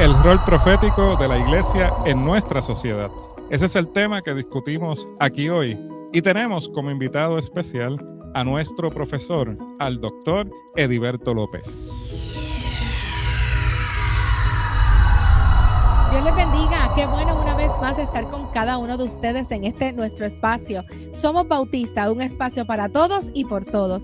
el rol profético de la iglesia en nuestra sociedad. Ese es el tema que discutimos aquí hoy y tenemos como invitado especial a nuestro profesor, al doctor Ediberto López. Dios les bendiga, qué bueno una vez más estar con cada uno de ustedes en este nuestro espacio. Somos Bautista, un espacio para todos y por todos.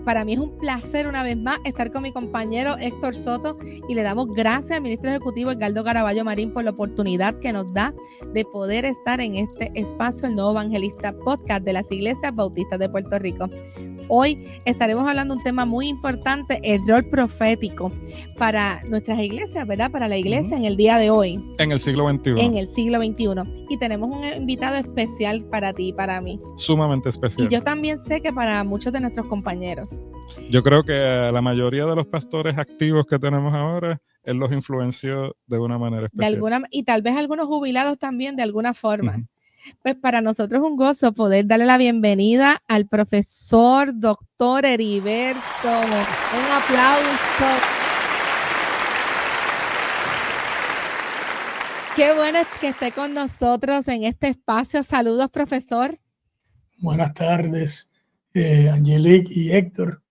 Para mí es un placer una vez más estar con mi compañero Héctor Soto y le damos gracias al ministro ejecutivo Edgardo Caraballo Marín por la oportunidad que nos da de poder estar en este espacio, el Nuevo Evangelista Podcast de las Iglesias Bautistas de Puerto Rico. Hoy estaremos hablando de un tema muy importante, el rol profético para nuestras iglesias, ¿verdad? Para la iglesia en el día de hoy. En el siglo XXI. En el siglo XXI. Y tenemos un invitado especial para ti y para mí. Sumamente especial. Y yo también sé que para muchos de nuestros compañeros. Yo creo que la mayoría de los pastores activos que tenemos ahora, él los influenció de una manera especial. Y tal vez algunos jubilados también de alguna forma. Pues para nosotros es un gozo poder darle la bienvenida al profesor doctor Heriberto. Un aplauso. Qué bueno que esté con nosotros en este espacio. Saludos, profesor. Buenas tardes, Angelique y Héctor.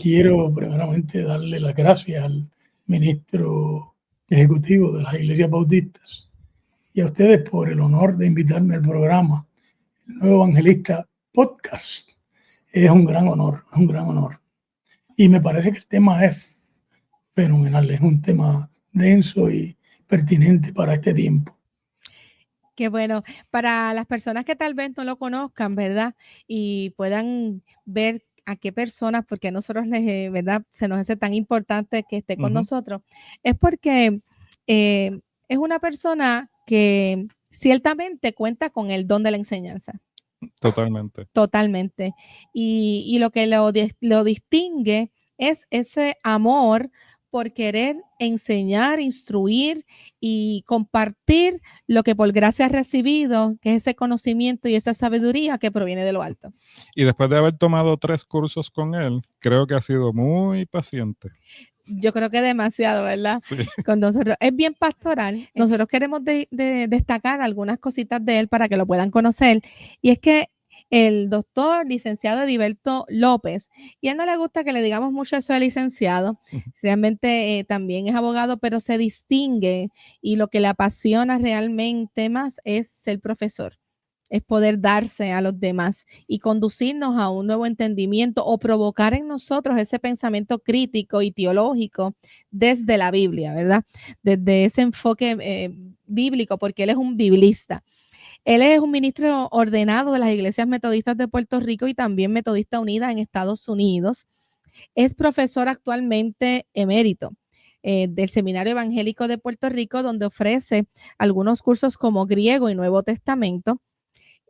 Quiero primeramente darle las gracias al ministro ejecutivo de las Iglesias Bautistas y a ustedes por el honor de invitarme al programa El Nuevo Evangelista Podcast. Es un gran honor, es un gran honor. Y me parece que el tema es fenomenal, es un tema denso y pertinente para este tiempo. Qué bueno. Para las personas que tal vez no lo conozcan, ¿verdad? Y puedan ver a qué personas, porque a nosotros les, ¿verdad? Se nos hace tan importante que esté con nosotros, es porque es una persona que ciertamente cuenta con el don de la enseñanza. Totalmente. Totalmente. Y lo que lo distingue es ese amor por querer enseñar, instruir y compartir lo que por gracia has recibido, que es ese conocimiento y esa sabiduría que proviene de lo alto. Y después de haber tomado 3 cursos con él, creo que ha sido muy paciente. Yo creo que demasiado, ¿verdad? Sí. Con nosotros es bien pastoral. Nosotros queremos destacar algunas cositas de él para que lo puedan conocer. Y es que el doctor licenciado Ediberto López, y a él no le gusta que le digamos mucho eso de licenciado, realmente también es abogado, pero se distingue y lo que le apasiona realmente más es ser profesor. Es poder darse a los demás y conducirnos a un nuevo entendimiento o provocar en nosotros ese pensamiento crítico y teológico desde la Biblia, ¿verdad? Desde ese enfoque bíblico, porque él es un biblista. Él es un ministro ordenado de las iglesias metodistas de Puerto Rico y también Metodista Unida en Estados Unidos. Es profesor actualmente emérito del Seminario Evangélico de Puerto Rico, donde ofrece algunos cursos como Griego y Nuevo Testamento.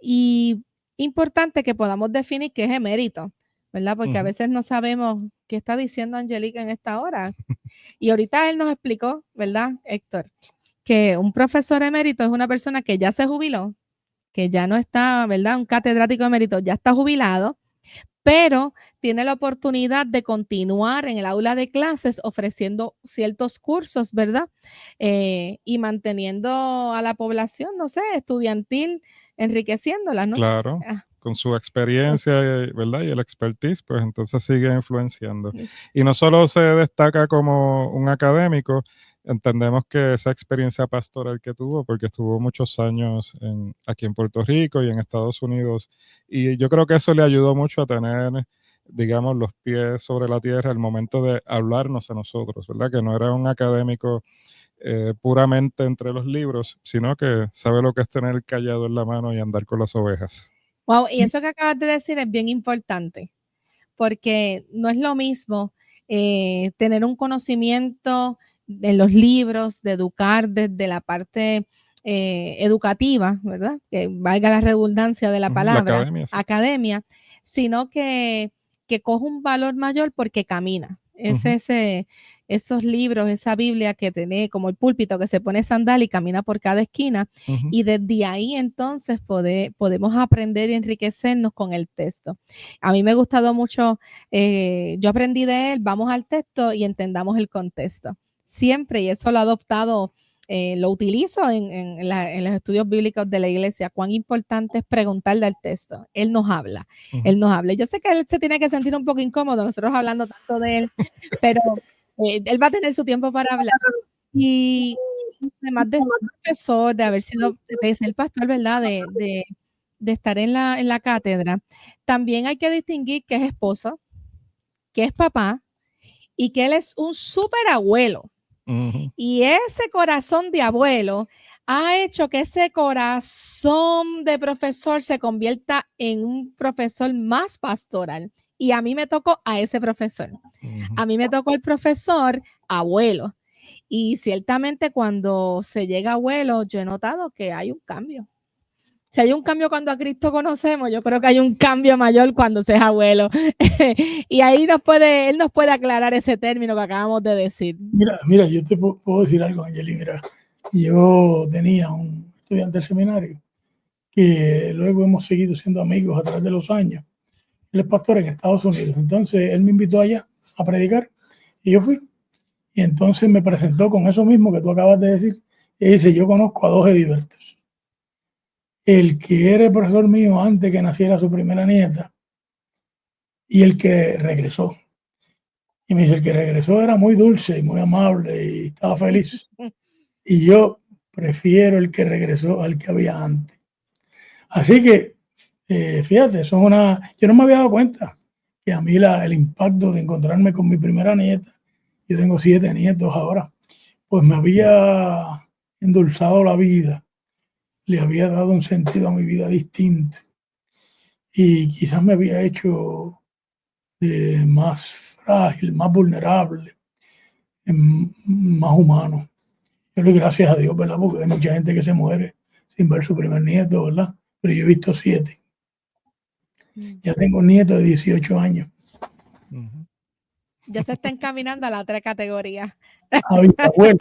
Y importante que podamos definir qué es emérito, ¿verdad? Porque a veces no sabemos qué está diciendo Angelica en esta hora. Y ahorita él nos explicó, ¿verdad, Héctor? Que un profesor emérito es una persona que ya se jubiló, que ya no está, ¿verdad? Un catedrático emérito ya está jubilado, pero tiene la oportunidad de continuar en el aula de clases ofreciendo ciertos cursos, ¿verdad? Y manteniendo a la población, no sé, estudiantil, enriqueciéndola, ¿no? Claro, con su experiencia, ¿verdad? Y el expertise, pues entonces sigue influenciando. Y no solo se destaca como un académico, entendemos que esa experiencia pastoral que tuvo, porque estuvo muchos años aquí en Puerto Rico y en Estados Unidos, y yo creo que eso le ayudó mucho a tener, digamos, los pies sobre la tierra al momento de hablarnos a nosotros, ¿verdad? Que no era un académico puramente entre los libros, sino que sabe lo que es tener el cayado en la mano y andar con las ovejas. Wow, y eso que acabas de decir es bien importante, porque no es lo mismo tener un conocimiento en los libros, de educar desde la parte educativa, ¿verdad? Que valga la redundancia de la palabra, La academia, sí. Academia, sino que coge un valor mayor porque camina. Es esos libros, esa Biblia que tiene como el púlpito que se pone sandal y camina por cada esquina. Y desde ahí entonces podemos aprender y enriquecernos con el texto. A mí me ha gustado mucho, yo aprendí de él, vamos al texto y entendamos el contexto. siempre, y eso lo ha adoptado, lo utilizo en los estudios bíblicos de la iglesia, cuán importante es preguntarle al texto. Él nos habla, él nos habla. Yo sé que él se tiene que sentir un poco incómodo, nosotros hablando tanto de él, pero él va a tener su tiempo para hablar. Y además de ser profesor, de haber sido, de ser pastor, ¿verdad? De estar en la cátedra, también hay que distinguir que es esposo, que es papá y que él es un súper abuelo. Y ese corazón de abuelo ha hecho que ese corazón de profesor se convierta en un profesor más pastoral. Y a mí me tocó a ese profesor. A mí me tocó el profesor abuelo. Y ciertamente cuando se llega a abuelo, yo he notado que hay un cambio. Si hay un cambio cuando a Cristo conocemos, yo creo que hay un cambio mayor cuando se es abuelo. Y ahí él nos puede aclarar ese término que acabamos de decir. Mira, yo te puedo decir algo, Angeli. Mira, yo tenía un estudiante del seminario que luego hemos seguido siendo amigos a través de los años. Él es pastor en Estados Unidos. Entonces él me invitó allá a predicar y yo fui. Y entonces me presentó con eso mismo que tú acabas de decir. Y dice, yo conozco a dos Edibertos. El que era el profesor mío antes que naciera su primera nieta y el que regresó. Y me dice, el que regresó era muy dulce y muy amable y estaba feliz. Y yo prefiero el que regresó al que había antes. Así que, fíjate, yo no me había dado cuenta que a mí el impacto de encontrarme con mi primera nieta, yo tengo 7 nietos ahora, pues me había endulzado la vida, le había dado un sentido a mi vida distinto y quizás me había hecho más frágil, más vulnerable, más humano. Yo le doy gracias a Dios, ¿verdad? Porque hay mucha gente que se muere sin ver su primer nieto, ¿verdad? Pero yo he visto 7. Ya tengo un nieto de 18 años. Ya se está encaminando a la otra categoría. A bisabuelo.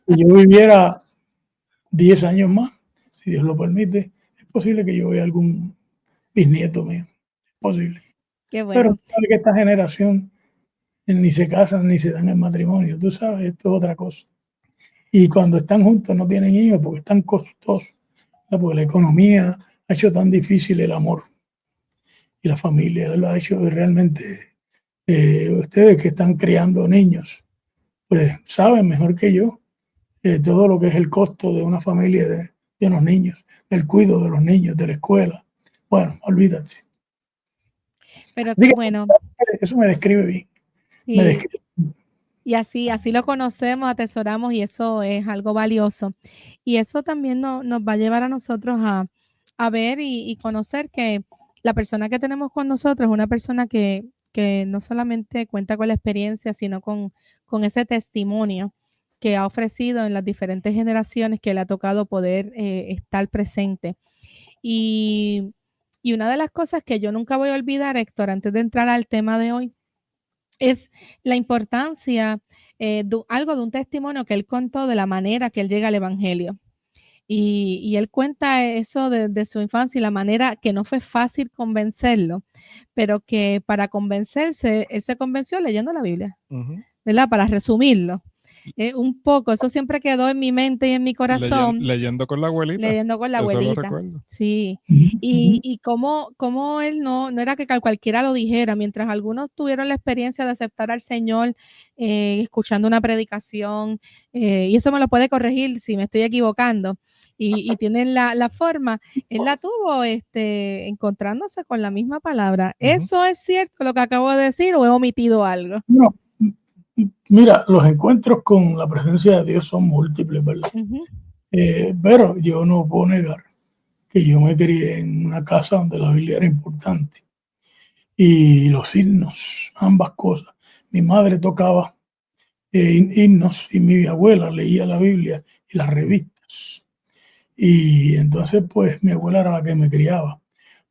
Si yo viviera 10 años más, si Dios lo permite, es posible que yo vea algún bisnieto mío. Es posible. Qué bueno. Pero sabe que esta generación ni se casan ni se dan el matrimonio. Tú sabes, esto es otra cosa. Y cuando están juntos no tienen hijos porque es tan costoso, ¿no? Porque la economía ha hecho tan difícil el amor y la familia lo ha hecho realmente. Ustedes que están criando niños, pues saben mejor que yo todo lo que es el costo de una familia de unos niños, del cuidado de los niños, de la escuela. Bueno, olvídate. Pero Así que, bueno. Eso me describe bien. Sí. Me describe. Y así lo conocemos, atesoramos y eso es algo valioso. Y eso también nos va a llevar a nosotros a ver y conocer que la persona que tenemos con nosotros es una persona que no solamente cuenta con la experiencia, sino con ese testimonio que ha ofrecido en las diferentes generaciones que le ha tocado poder estar presente. Y una de las cosas que yo nunca voy a olvidar, Héctor, antes de entrar al tema de hoy, es la importancia algo de un testimonio que él contó de la manera que él llega al evangelio. Y él cuenta eso de su infancia y la manera que no fue fácil convencerlo, pero que para convencerse, él se convenció leyendo la Biblia, ¿verdad? Para resumirlo. Un poco, eso siempre quedó en mi mente y en mi corazón. Leyendo con la abuelita. Leyendo con la eso abuelita. Lo recuerdo. Sí. Y cómo él no era que cualquiera lo dijera, mientras algunos tuvieron la experiencia de aceptar al Señor escuchando una predicación, y eso me lo puede corregir si me estoy equivocando, y tienen la forma, él la tuvo encontrándose con la misma palabra. ¿Eso es cierto lo que acabo de decir o he omitido algo? No. Mira, los encuentros con la presencia de Dios son múltiples, ¿verdad? Pero yo no puedo negar que yo me crié en una casa donde la Biblia era importante. Y los himnos, ambas cosas. Mi madre tocaba himnos y mi abuela leía la Biblia y las revistas. Y entonces, pues, mi abuela era la que me criaba.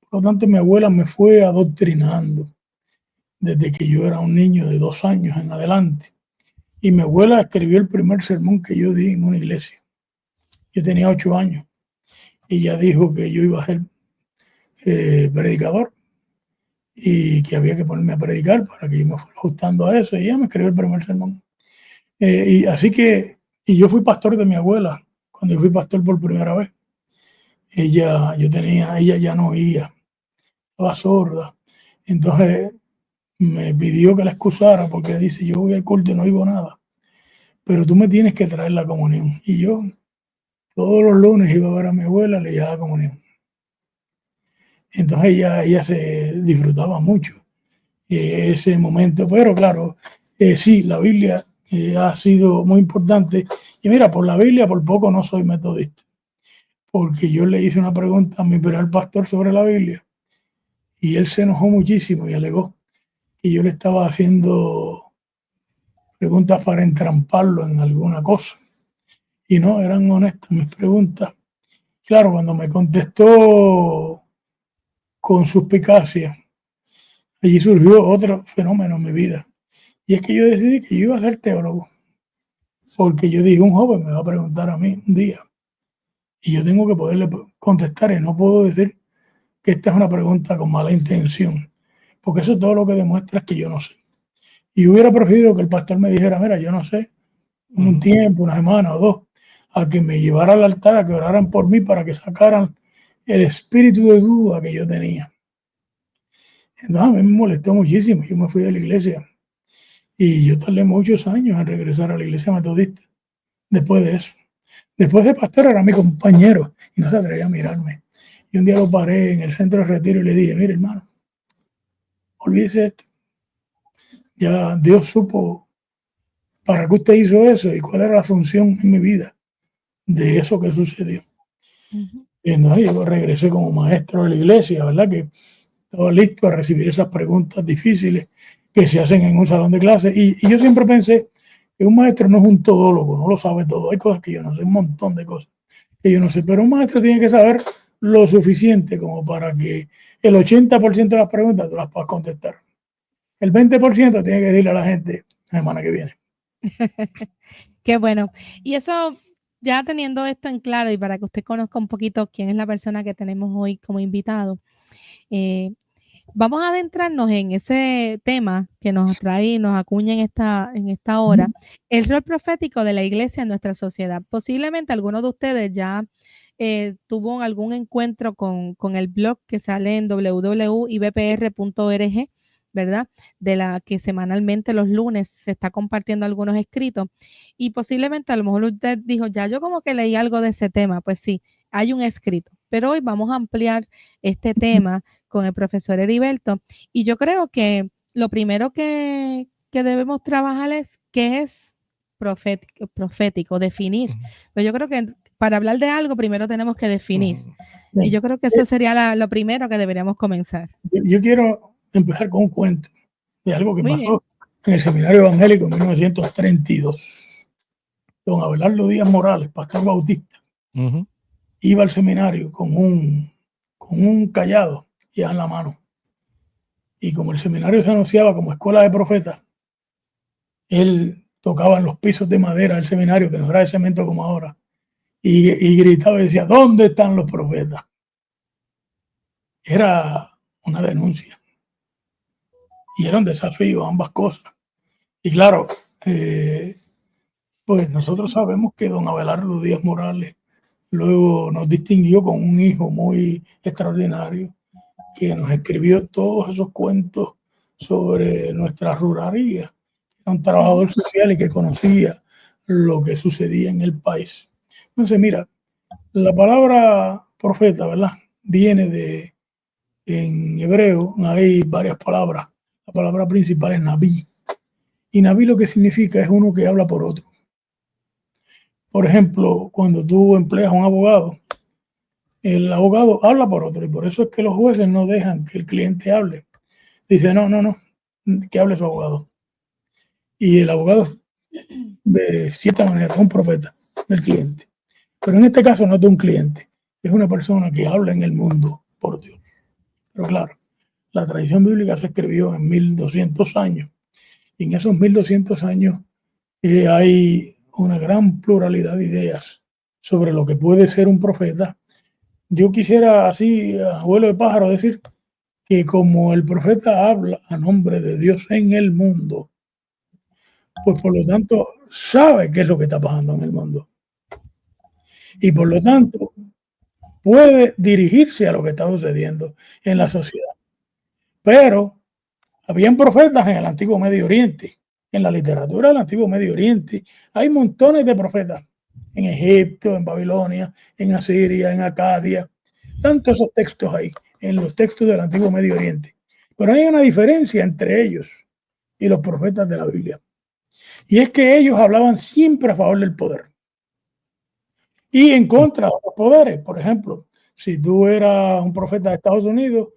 Por lo tanto, mi abuela me fue adoctrinando desde que yo era un niño de 2 años en adelante. Y mi abuela escribió el primer sermón que yo di en una iglesia. Yo tenía 8 años. Y ella dijo que yo iba a ser predicador y que había que ponerme a predicar para que yo me fuera ajustando a eso. Y ella me escribió el primer sermón. Y así que, y yo fui pastor de mi abuela, cuando yo fui pastor por primera vez. Ella ya no oía, estaba sorda. Entonces me pidió que la excusara porque dice, yo voy al culto y no oigo nada, pero tú me tienes que traer la comunión. Y yo todos los lunes iba a ver a mi abuela, le llevaba la comunión. Entonces ella se disfrutaba mucho ese momento, pero claro, sí, la Biblia ha sido muy importante. Y mira, por la Biblia por poco no soy metodista, porque yo le hice una pregunta a mi primer pastor sobre la Biblia y él se enojó muchísimo y alegó que yo le estaba haciendo preguntas para entramparlo en alguna cosa. Y no, eran honestas mis preguntas. Claro, cuando me contestó con suspicacia, allí surgió otro fenómeno en mi vida. Y es que yo decidí que yo iba a ser teólogo. Porque yo dije, un joven me va a preguntar a mí un día. Y yo tengo que poderle contestar y no puedo decir que esta es una pregunta con mala intención. Porque eso todo lo que demuestra es que yo no sé. Y hubiera preferido que el pastor me dijera, mira, yo no sé, un tiempo, una semana o dos, a que me llevara al altar, a que oraran por mí para que sacaran el espíritu de duda que yo tenía. Entonces a mí me molestó muchísimo. Yo me fui de la iglesia y yo tardé muchos años en regresar a la iglesia metodista. Después de eso, después de pastor era mi compañero y no se atrevía a mirarme. Y un día lo paré en el centro de retiro y le dije, mire hermano, olvídese esto. Ya Dios supo para qué usted hizo eso y cuál era la función en mi vida de eso que sucedió. Y entonces yo regresé como maestro de la iglesia, ¿verdad? Que estaba listo a recibir esas preguntas difíciles que se hacen en un salón de clase. Y yo siempre pensé que un maestro no es un todólogo, no lo sabe todo. Hay cosas que yo no sé, un montón de cosas que yo no sé, pero un maestro tiene que saber lo suficiente como para que el 80% de las preguntas tú las puedas contestar. El 20% tiene que decirle a la gente la semana que viene. Qué bueno. Y eso, ya teniendo esto en claro y para que usted conozca un poquito quién es la persona que tenemos hoy como invitado, vamos a adentrarnos en ese tema que nos trae y nos acuña en esta hora, el rol profético de la iglesia en nuestra sociedad. Posiblemente algunos de ustedes ya tuvo algún encuentro con el blog que sale en www.ibpr.org, ¿verdad? De la que semanalmente los lunes se está compartiendo algunos escritos. Y posiblemente a lo mejor usted dijo, ya yo como que leí algo de ese tema. Pues sí, hay un escrito. Pero hoy vamos a ampliar este tema con el profesor Heriberto. Y yo creo que lo primero que debemos trabajar es qué es profético, definir. Pero yo creo que para hablar de algo primero tenemos que definir. Y yo creo que eso sería lo primero que deberíamos comenzar. Yo quiero empezar con un cuento de algo que pasó en el Seminario Evangélico en 1932. Don Abelardo Díaz Morales, pastor bautista, iba al seminario con un cayado ya en la mano. Y como el seminario se anunciaba como escuela de profetas, él tocaba en los pisos de madera del seminario, que no era de cemento como ahora, y gritaba y decía, ¿dónde están los profetas? Era una denuncia. Y era un desafío, ambas cosas. Y claro, pues nosotros sabemos que don Abelardo Díaz Morales luego nos distinguió con un hijo muy extraordinario que nos escribió todos esos cuentos sobre nuestra ruralía. Era un trabajador social y que conocía lo que sucedía en el país. Entonces, mira, la palabra profeta, ¿verdad? Viene en hebreo, hay varias palabras. La palabra principal es Nabí. Y Nabí lo que significa es uno que habla por otro. Por ejemplo, cuando tú empleas a un abogado, el abogado habla por otro y por eso es que los jueces no dejan que el cliente hable. Dice, no, que hable su abogado. Y el abogado, de cierta manera, es un profeta del cliente. Pero en este caso no es de un cliente, es una persona que habla en el mundo por Dios. Pero claro, la tradición bíblica se escribió en 1200 años. Y en esos 1200 años hay una gran pluralidad de ideas sobre lo que puede ser un profeta. Yo quisiera así, a vuelo de pájaro, decir que como el profeta habla a nombre de Dios en el mundo, pues por lo tanto sabe qué es lo que está pasando en el mundo. Y por lo tanto puede dirigirse a lo que está sucediendo en la sociedad. Pero habían profetas en el Antiguo Medio Oriente. En la literatura del Antiguo Medio Oriente hay montones de profetas. En Egipto, en Babilonia, en Asiria, en Acadia. Tantos esos textos hay en los textos del Antiguo Medio Oriente. Pero hay una diferencia entre ellos y los profetas de la Biblia. Y es que ellos hablaban siempre a favor del poder y en contra de los poderes. Por ejemplo, si tú eras un profeta de Estados Unidos,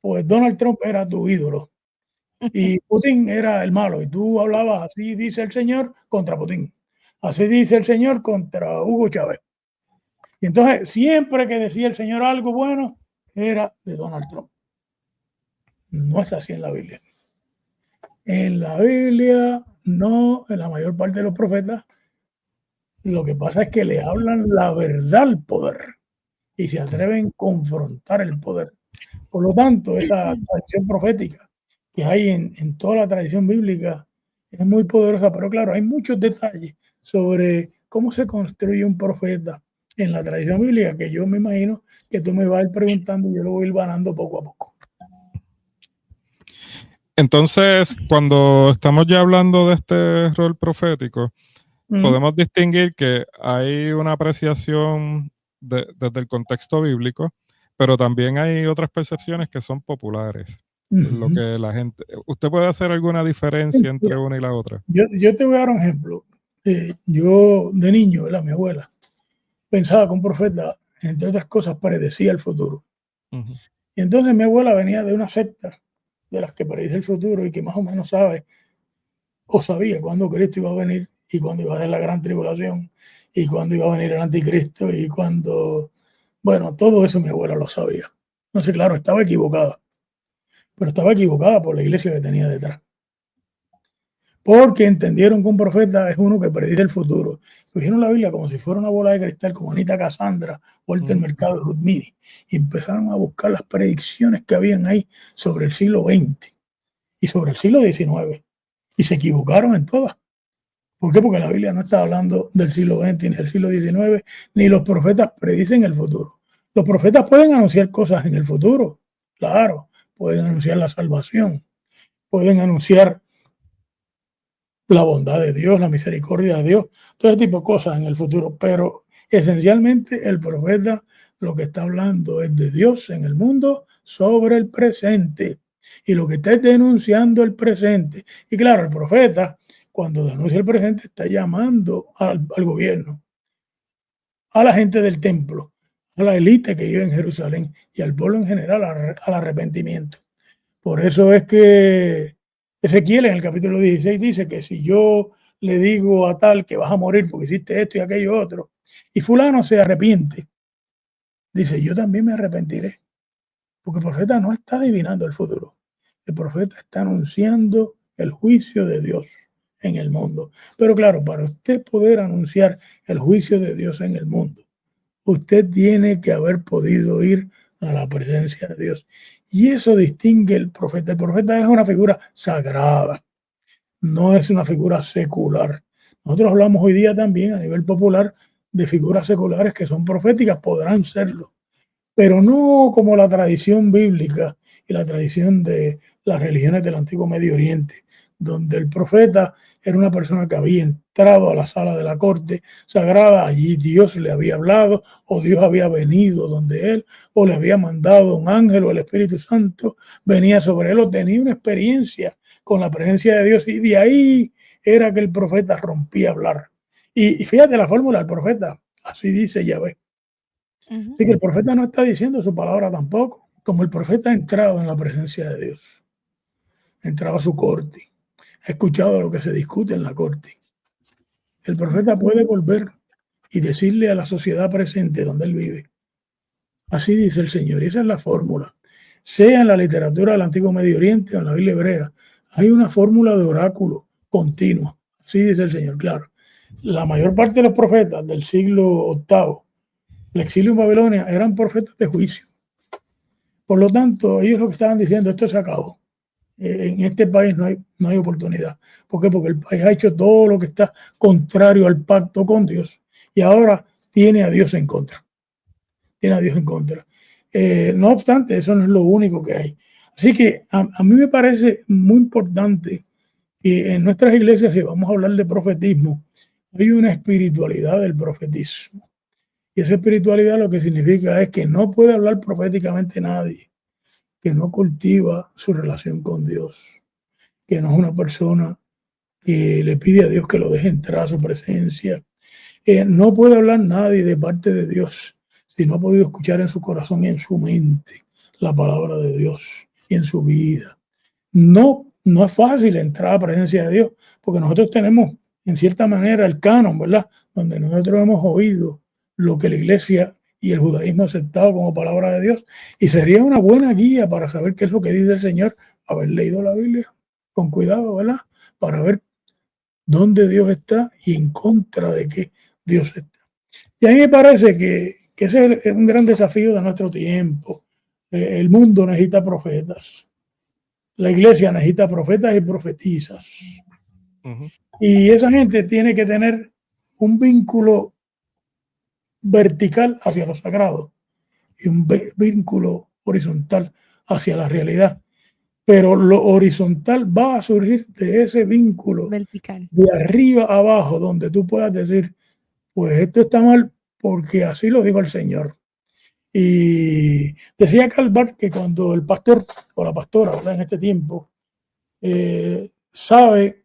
pues Donald Trump era tu ídolo y Putin era el malo. Y tú hablabas así dice el Señor contra Putin. Así dice el Señor contra Hugo Chávez. Y entonces, siempre que decía el Señor algo bueno, era de Donald Trump. No es así en la Biblia. En la Biblia, no, en la mayor parte de los profetas, lo que pasa es que le hablan la verdad al poder y se atreven a confrontar el poder. Por lo tanto, esa tradición profética que hay en toda la tradición bíblica es muy poderosa, pero claro, hay muchos detalles sobre cómo se construye un profeta en la tradición bíblica que yo me imagino que tú me vas a ir preguntando y yo lo voy a ir ganando poco a poco. Entonces, cuando estamos ya hablando de este rol profético, podemos distinguir que hay una apreciación desde el contexto bíblico, pero también hay otras percepciones que son populares. Lo que la gente. ¿Usted puede hacer alguna diferencia entre una y la otra? Yo te voy a dar un ejemplo. Yo de niño, mi abuela pensaba que un profeta, entre otras cosas, predecía el futuro. Y entonces mi abuela venía de una secta de las que predice el futuro y que más o menos sabe o sabía cuándo Cristo iba a venir y cuándo iba a haber la gran tribulación y cuándo iba a venir el anticristo y cuándo, bueno, todo eso mi abuela lo sabía. No sé, claro, estaba equivocada, pero estaba equivocada por la iglesia que tenía detrás. Porque entendieron que un profeta es uno que predice el futuro. Cogieron la Biblia como si fuera una bola de cristal, como Anita Cassandra, Walter Mercado, Ruth Mini, y empezaron a buscar las predicciones que habían ahí sobre el siglo XX y sobre el siglo XIX. Y se equivocaron en todas. ¿Por qué? Porque la Biblia no está hablando del siglo XX ni del siglo XIX, ni los profetas predicen el futuro. Los profetas pueden anunciar cosas en el futuro, claro, pueden anunciar la salvación, pueden anunciar la bondad de Dios, la misericordia de Dios, todo ese tipo de cosas en el futuro, pero esencialmente el profeta lo que está hablando es de Dios en el mundo sobre el presente y lo que está denunciando el presente. Y claro, el profeta cuando denuncia el presente está llamando al gobierno, a la gente del templo, a la élite que vive en Jerusalén y al pueblo en general al arrepentimiento. Por eso es que Ezequiel en el capítulo 16 dice que si yo le digo a tal que vas a morir porque hiciste esto y aquello otro, y fulano se arrepiente, dice, yo también me arrepentiré. Porque el profeta no está adivinando el futuro. El profeta está anunciando el juicio de Dios en el mundo. Pero claro, para usted poder anunciar el juicio de Dios en el mundo, usted tiene que haber podido ir a la presencia de Dios. Y eso distingue el profeta. El profeta es una figura sagrada, no es una figura secular. Nosotros hablamos hoy día también a nivel popular de figuras seculares que son proféticas, podrán serlo, pero no como la tradición bíblica y la tradición de las religiones del Antiguo Medio Oriente, donde el profeta era una persona que había entrado a la sala de la corte sagrada, allí Dios le había hablado, o Dios había venido donde él, o le había mandado un ángel o el Espíritu Santo venía sobre él, o tenía una experiencia con la presencia de Dios, y de ahí era que el profeta rompía a hablar. Y fíjate la fórmula del profeta, así dice Yahvé. Así que el profeta no está diciendo su palabra tampoco. Como el profeta ha entrado en la presencia de Dios, ha entrado a su corte, ha escuchado lo que se discute en la corte. El profeta puede volver y decirle a la sociedad presente donde él vive, así dice el Señor, y esa es la fórmula. Sea en la literatura del Antiguo Medio Oriente o en la Biblia hebrea, hay una fórmula de oráculo continua. Así dice el Señor, claro. La mayor parte de los profetas del siglo VIII, el exilio en Babilonia, eran profetas de juicio. Por lo tanto, ellos lo que estaban diciendo, esto se acabó. en este país no hay oportunidad. ¿Por qué? Porque el país ha hecho todo lo que está contrario al pacto con Dios y ahora tiene a Dios en contra. Tiene a Dios en contra. No obstante, eso no es lo único que hay. Así que a mí me parece muy importante que en nuestras iglesias, si vamos a hablar de profetismo, hay una espiritualidad del profetismo. Y esa espiritualidad lo que significa es que no puede hablar proféticamente nadie que no cultiva su relación con Dios, que no es una persona que le pide a Dios que lo deje entrar a su presencia. No puede hablar nadie de parte de Dios si no ha podido escuchar en su corazón y en su mente la palabra de Dios y en su vida. No es fácil entrar a la presencia de Dios, porque nosotros tenemos, en cierta manera, el canon, ¿verdad? Donde nosotros hemos oído lo que la iglesia y el judaísmo ha aceptado como palabra de Dios. Y sería una buena guía para saber qué es lo que dice el Señor, haber leído la Biblia con cuidado, ¿verdad? Para ver dónde Dios está y en contra de qué Dios está. Y a mí me parece que ese es un gran desafío de nuestro tiempo. El mundo necesita profetas. La iglesia necesita profetas y profetizas. Y esa gente tiene que tener un vínculo vertical hacia lo sagrado y un vínculo horizontal hacia la realidad. Pero lo horizontal va a surgir de ese vínculo vertical, de arriba a abajo, donde tú puedas decir, pues esto está mal porque así lo dijo el Señor. Y decía Karl Barth que cuando el pastor o la pastora, ¿verdad?, en este tiempo sabe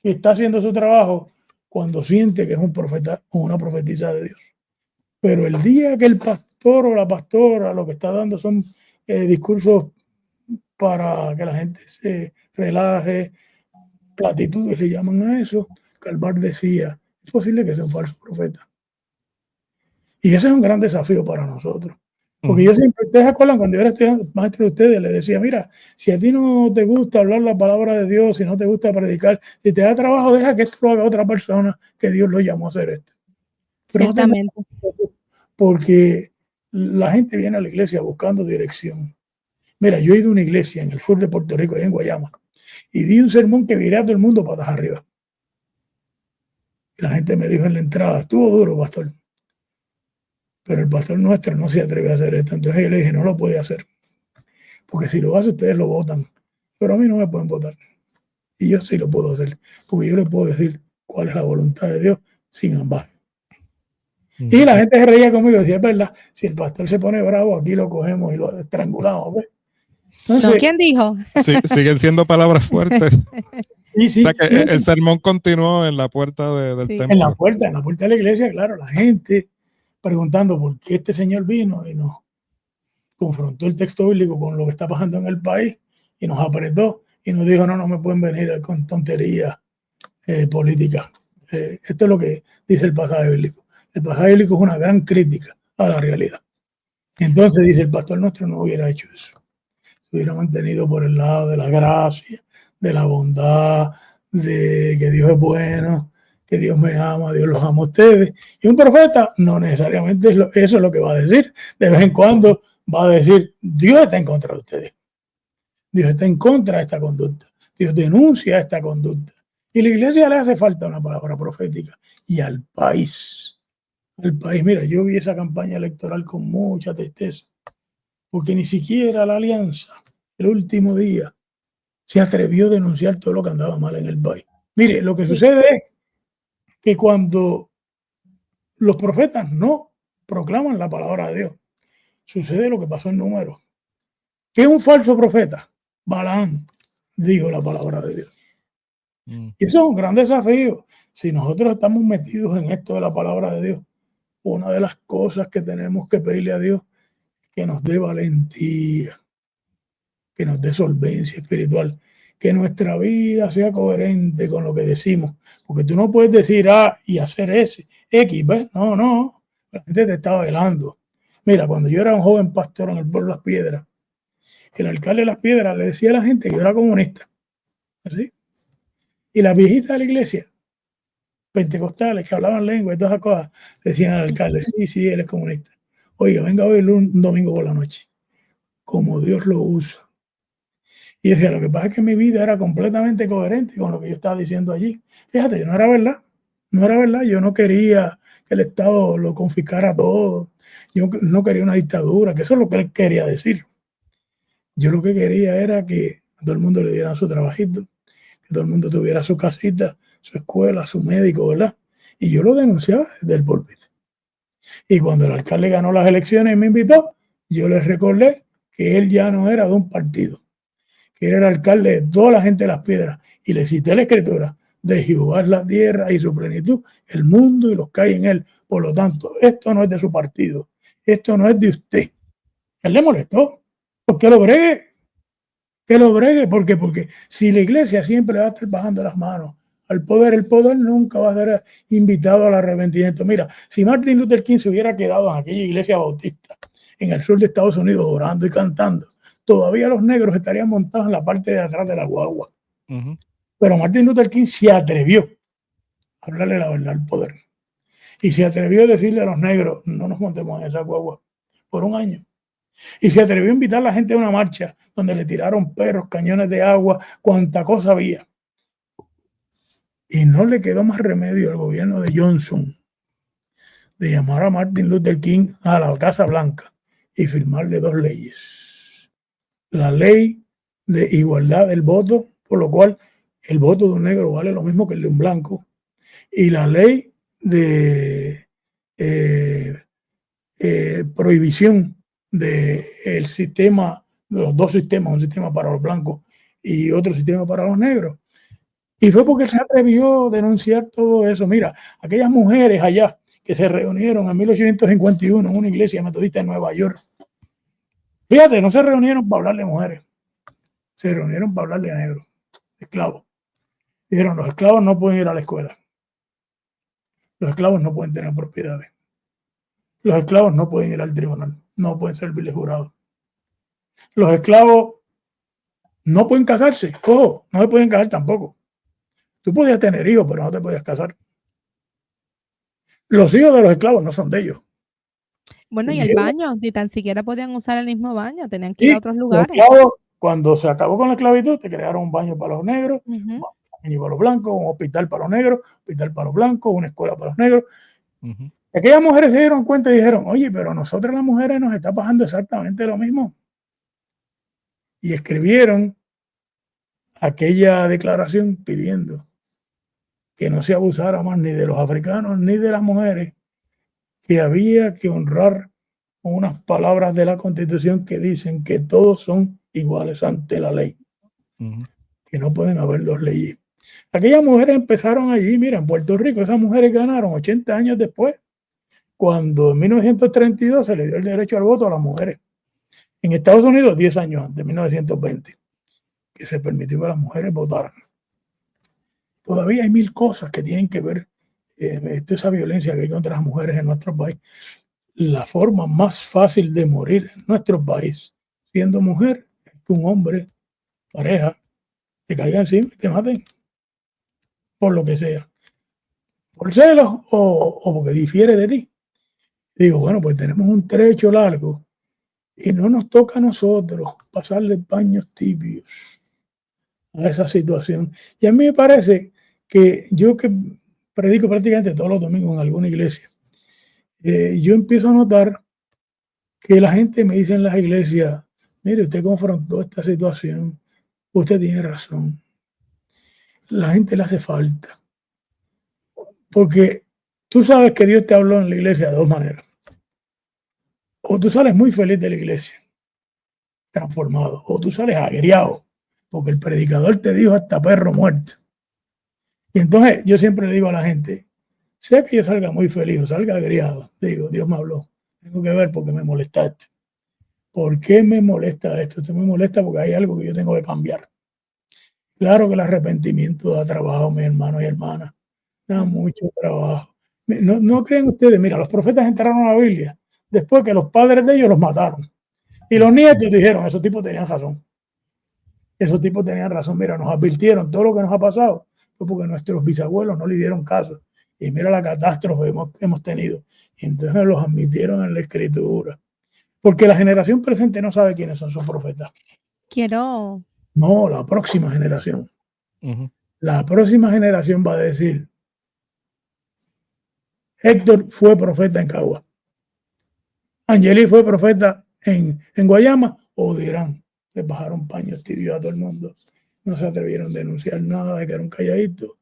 que está haciendo su trabajo cuando siente que es un profeta o una profetisa de Dios. Pero el día que el pastor o la pastora lo que está dando son discursos para que la gente se relaje, platitudes le llaman a eso, Karl Barth decía, es posible que sea un falso profeta. Y ese es un gran desafío para nosotros. Porque yo siempre, ustedes se acuerdan, cuando yo era estudiante, maestro de ustedes, les decía, mira, si a ti no te gusta hablar la palabra de Dios, si no te gusta predicar, si te da trabajo, deja que esto lo haga otra persona que Dios lo llamó a hacer esto. Pero ciertamente. No porque la gente viene a la iglesia buscando dirección. Mira, yo he ido a una iglesia en el sur de Puerto Rico, en Guayama, y di un sermón que viré a todo el mundo patas arriba. Y la gente me dijo en la entrada, estuvo duro, pastor. Pero el pastor nuestro no se atreve a hacer esto. Entonces yo le dije, no lo puede hacer. Porque si lo hace, ustedes lo votan. Pero a mí no me pueden votar. Y yo sí lo puedo hacer. Porque yo le puedo decir cuál es la voluntad de Dios sin ambaje. Y la gente se reía conmigo y decía, es verdad, si el pastor se pone bravo, aquí lo cogemos y lo estrangulamos. ¿Ves? Entonces, ¿No? ¿Quién dijo? Sí, siguen siendo palabras fuertes. Sí, sí. O sea que el sermón continuó en la puerta del templo. En la puerta de la iglesia, claro, la gente preguntando por qué este señor vino y nos confrontó el texto bíblico con lo que está pasando en el país y nos apretó y nos dijo, no me pueden venir con tonterías políticas. Esto es lo que dice el pasaje bíblico. El pasaje bíblico es una gran crítica a la realidad. Entonces dice, el pastor nuestro no hubiera hecho eso. Se hubiera mantenido por el lado de la gracia, de la bondad, de que Dios es bueno, que Dios me ama, Dios los ama a ustedes. Y un profeta no necesariamente eso es lo que va a decir. De vez en cuando va a decir, Dios está en contra de ustedes. Dios está en contra de esta conducta. Dios denuncia esta conducta. Y a la iglesia le hace falta una palabra profética. Y al país, mira, yo vi esa campaña electoral con mucha tristeza. Porque ni siquiera la alianza, el último día, se atrevió a denunciar todo lo que andaba mal en el país. Mire, lo que sucede es que cuando los profetas no proclaman la palabra de Dios, sucede lo que pasó en Números. ¿Qué es un falso profeta? Balaam dijo la palabra de Dios. Y eso es un gran desafío. Si nosotros estamos metidos en esto de la palabra de Dios, una de las cosas que tenemos que pedirle a Dios es que nos dé valentía, que nos dé solvencia espiritual, que nuestra vida sea coherente con lo que decimos. Porque tú no puedes decir A y hacer X, ¿ves? No. La gente te está velando. Mira, cuando yo era un joven pastor en el pueblo de Las Piedras, el alcalde de Las Piedras le decía a la gente que yo era comunista. ¿Así? Y las viejitas de la iglesia, pentecostales, que hablaban lengua y todas esas cosas, decían al alcalde, sí, él es comunista. Oiga, venga hoy un domingo por la noche. Como Dios lo usa. Y decía, lo que pasa es que mi vida era completamente coherente con lo que yo estaba diciendo allí. Fíjate, no era verdad. No era verdad. Yo no quería que el Estado lo confiscara todo. Yo no quería una dictadura, que eso es lo que él quería decir. Yo lo que quería era que a todo el mundo le dieran su trabajito, que todo el mundo tuviera su casita, su escuela, su médico, ¿verdad? Y yo lo denunciaba desde el púlpito. Y cuando el alcalde ganó las elecciones y me invitó, yo les recordé que él ya no era de un partido, que era el alcalde de toda la gente de Las Piedras. Y le cité la escritura: de Jehová es la tierra y su plenitud, el mundo y los que hay en él. Por lo tanto, esto no es de su partido, esto no es de usted. Él le molestó. ¿Por qué lo bregue? Que lo bregue. ¿Por qué? Porque si la iglesia siempre va a estar bajando las manos al poder, el poder nunca va a ser invitado al arrepentimiento. Mira, si Martin Luther King se hubiera quedado en aquella iglesia bautista en el sur de Estados Unidos orando y cantando, todavía los negros estarían montados en la parte de atrás de la guagua. Pero Martin Luther King se atrevió a hablarle la verdad al poder. Y se atrevió a decirle a los negros: no nos montemos en esa guagua por un año. Y se atrevió a invitar a la gente a una marcha donde le tiraron perros, cañones de agua, cuanta cosa había. Y no le quedó más remedio al gobierno de Johnson de llamar a Martin Luther King a la Casa Blanca y firmarle dos leyes. La ley de igualdad del voto, por lo cual el voto de un negro vale lo mismo que el de un blanco, y la ley de prohibición del sistema, de los dos sistemas, un sistema para los blancos y otro sistema para los negros. Y fue porque él se atrevió a denunciar todo eso. Mira, aquellas mujeres allá que se reunieron en 1851 en una iglesia metodista en Nueva York. Fíjate, no se reunieron para hablar de mujeres, se reunieron para hablar de negros, esclavos. Dijeron: los esclavos no pueden ir a la escuela, los esclavos no pueden tener propiedades, los esclavos no pueden ir al tribunal, no pueden servir de jurado, los esclavos no pueden casarse, ojo, no se pueden casar tampoco. Tú podías tener hijos, pero no te podías casar. Los hijos de los esclavos no son de ellos. Bueno, y el baño, ni tan siquiera podían usar el mismo baño, tenían que ir a otros lugares. Los esclavos, cuando se acabó con la esclavitud, te crearon un baño para los negros, un baño para los blancos, un hospital para los negros, un hospital para los blancos, una escuela para los negros. Aquellas mujeres se dieron cuenta y dijeron: oye, pero a nosotras las mujeres nos está pasando exactamente lo mismo. Y escribieron aquella declaración pidiendo que no se abusara más ni de los africanos ni de las mujeres, que había que honrar unas palabras de la Constitución que dicen que todos son iguales ante la ley, que no pueden haber dos leyes. Aquellas mujeres empezaron allí, mira, en Puerto Rico, esas mujeres ganaron 80 años después, cuando en 1932 se le dio el derecho al voto a las mujeres. En Estados Unidos, 10 años antes, 1920, que se permitió que las mujeres votaran. Todavía hay mil cosas que tienen que ver esa violencia que hay contra las mujeres en nuestro país. La forma más fácil de morir en nuestro país siendo mujer es que un hombre, pareja, te caiga encima y te maten por lo que sea, por celos o porque difiere de ti. Digo, bueno, pues tenemos un trecho largo y no nos toca a nosotros pasarle paños tibios a esa situación. Y a mí me parece que yo, que predico prácticamente todos los domingos en alguna iglesia, yo empiezo a notar que la gente me dice en las iglesias: mire, usted confrontó esta situación, usted tiene razón. La gente le hace falta. Porque tú sabes que Dios te habló en la iglesia de dos maneras. O tú sales muy feliz de la iglesia, transformado, o tú sales agriado, porque el predicador te dijo hasta perro muerto. Y entonces yo siempre le digo a la gente: sea que yo salga muy feliz o salga agriado, digo, Dios me habló, tengo que ver por qué me molestaste. ¿Por qué me molesta esto? Esto me molesta porque hay algo que yo tengo que cambiar. Claro que el arrepentimiento da trabajo, mis hermanos y hermanas, da mucho trabajo. No creen ustedes, mira, los profetas entraron a la Biblia después que los padres de ellos los mataron. Y los nietos dijeron: esos tipos tenían razón. Esos tipos tenían razón. Mira, nos advirtieron todo lo que nos ha pasado. Fue porque nuestros bisabuelos no le dieron caso. Y mira la catástrofe que hemos tenido. Y entonces los admitieron en la escritura. Porque la generación presente no sabe quiénes son sus profetas. Quiero No, la próxima generación. Ujú. La próxima generación va a decir, Héctor fue profeta en Cagua. Angeli fue profeta en Guayama, o dirán, le bajaron paños tibios a todo el mundo. No se atrevieron a denunciar nada, de que era un calladito,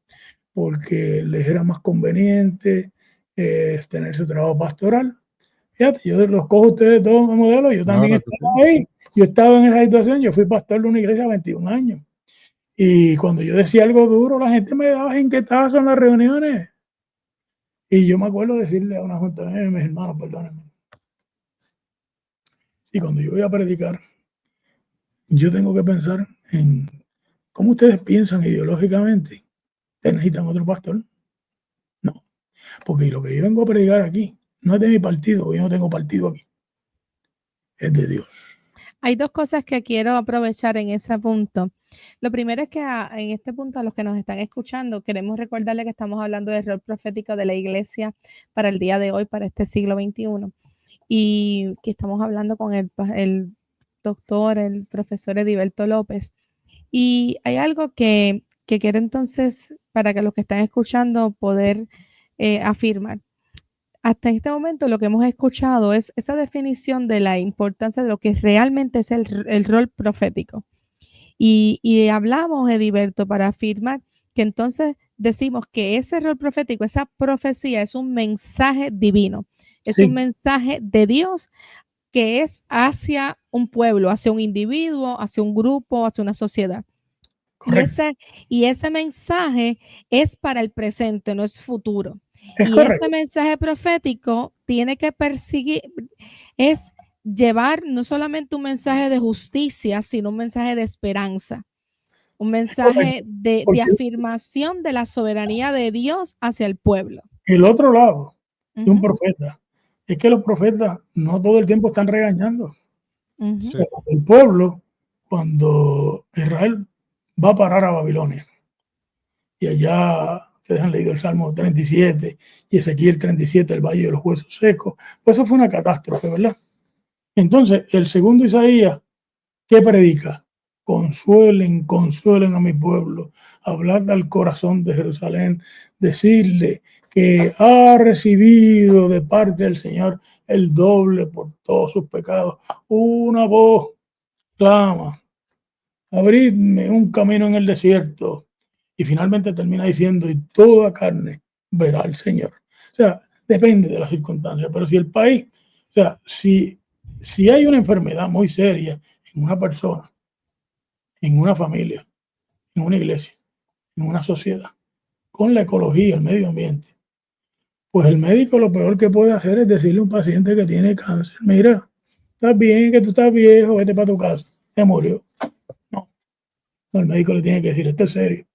porque les era más conveniente tener su trabajo pastoral. Fíjate, yo los cojo a ustedes todos como modelo, yo también estaba ahí, yo estaba en esa situación, yo fui pastor de una iglesia 21 años. Y cuando yo decía algo duro, la gente me daba jinquetazos en las reuniones. Y yo me acuerdo decirle a una junta de mis hermanos, perdónenme. Y cuando yo voy a predicar, yo tengo que pensar en cómo ustedes piensan ideológicamente. ¿Ustedes necesitan otro pastor? No, porque lo que yo vengo a predicar aquí no es de mi partido, porque yo no tengo partido aquí. Es de Dios. Hay dos cosas que quiero aprovechar en ese punto. Lo primero es que en este punto, a los que nos están escuchando, queremos recordarle que estamos hablando del rol profético de la iglesia para el día de hoy, para este siglo XXI. Y que estamos hablando con el doctor, el profesor Ediberto López. Y hay algo que quiero entonces, para que los que están escuchando, poder afirmar. Hasta este momento lo que hemos escuchado es esa definición de la importancia de lo que realmente es el rol profético. Y hablamos, Ediberto, para afirmar que entonces decimos que ese rol profético, esa profecía es un mensaje divino, es un mensaje de Dios que es hacia un pueblo, hacia un individuo, hacia un grupo, hacia una sociedad. Y ese mensaje es para el presente, no es futuro. Ese mensaje profético tiene que perseguir, es llevar no solamente un mensaje de justicia, sino un mensaje de esperanza, un mensaje de afirmación de la soberanía de Dios hacia el pueblo. El otro lado de un profeta es que los profetas no todo el tiempo están regañando. Sí. El pueblo, cuando Israel va a parar a Babilonia, y allá ustedes han leído el Salmo 37 y Ezequiel 37, el Valle de los Huesos Secos, pues eso fue una catástrofe, ¿verdad? Entonces, el segundo Isaías, ¿qué predica? Consuelen, consuelen a mi pueblo, hablar al corazón de Jerusalén, decirle que ha recibido de parte del Señor el doble por todos sus pecados. Una voz clama, abridme un camino en el desierto. Y finalmente termina diciendo, y toda carne verá al Señor. O sea, depende de las circunstancias, pero si el país, o sea, si hay una enfermedad muy seria en una persona, en una familia, en una iglesia, en una sociedad, con la ecología, el medio ambiente, pues el médico lo peor que puede hacer es decirle a un paciente que tiene cáncer, mira, estás bien, que tú estás viejo, vete para tu casa, se murió. No, el médico le tiene que decir, esto es serio,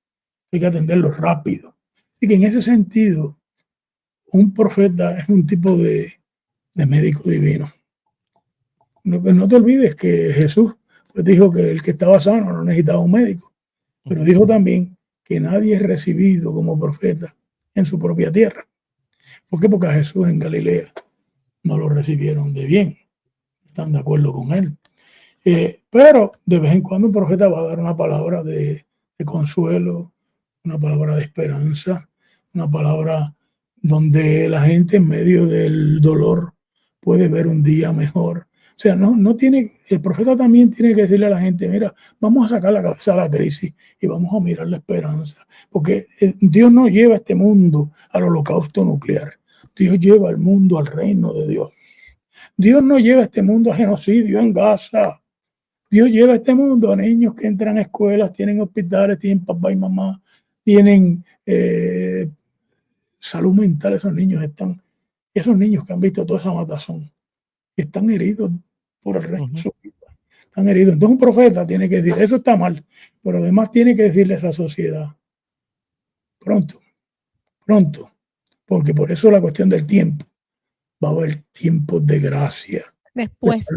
hay que atenderlo rápido. Y que en ese sentido, un profeta es un tipo de médico divino. No te olvides que Jesús pues dijo que el que estaba sano no necesitaba un médico, pero dijo también que nadie es recibido como profeta en su propia tierra. ¿Por qué? Porque a Jesús en Galilea no lo recibieron de bien, están de acuerdo con él. Pero de vez en cuando un profeta va a dar una palabra de consuelo, una palabra de esperanza, una palabra donde la gente en medio del dolor puede ver un día mejor. O sea, no tiene, el profeta también tiene que decirle a la gente, mira, vamos a sacar la cabeza de la crisis y vamos a mirar la esperanza. Porque Dios no lleva este mundo al holocausto nuclear. Dios lleva el mundo al reino de Dios. Dios no lleva este mundo a genocidio en Gaza. Dios lleva este mundo a niños que entran a escuelas, tienen hospitales, tienen papá y mamá, tienen salud mental. Esos niños que han visto toda esa matazón, están heridos por el resto de su vida. Están heridos. Entonces un profeta tiene que decir, eso está mal, pero además tiene que decirle a esa sociedad, pronto, porque por eso la cuestión del tiempo, va a haber tiempos de gracia. Respuesta.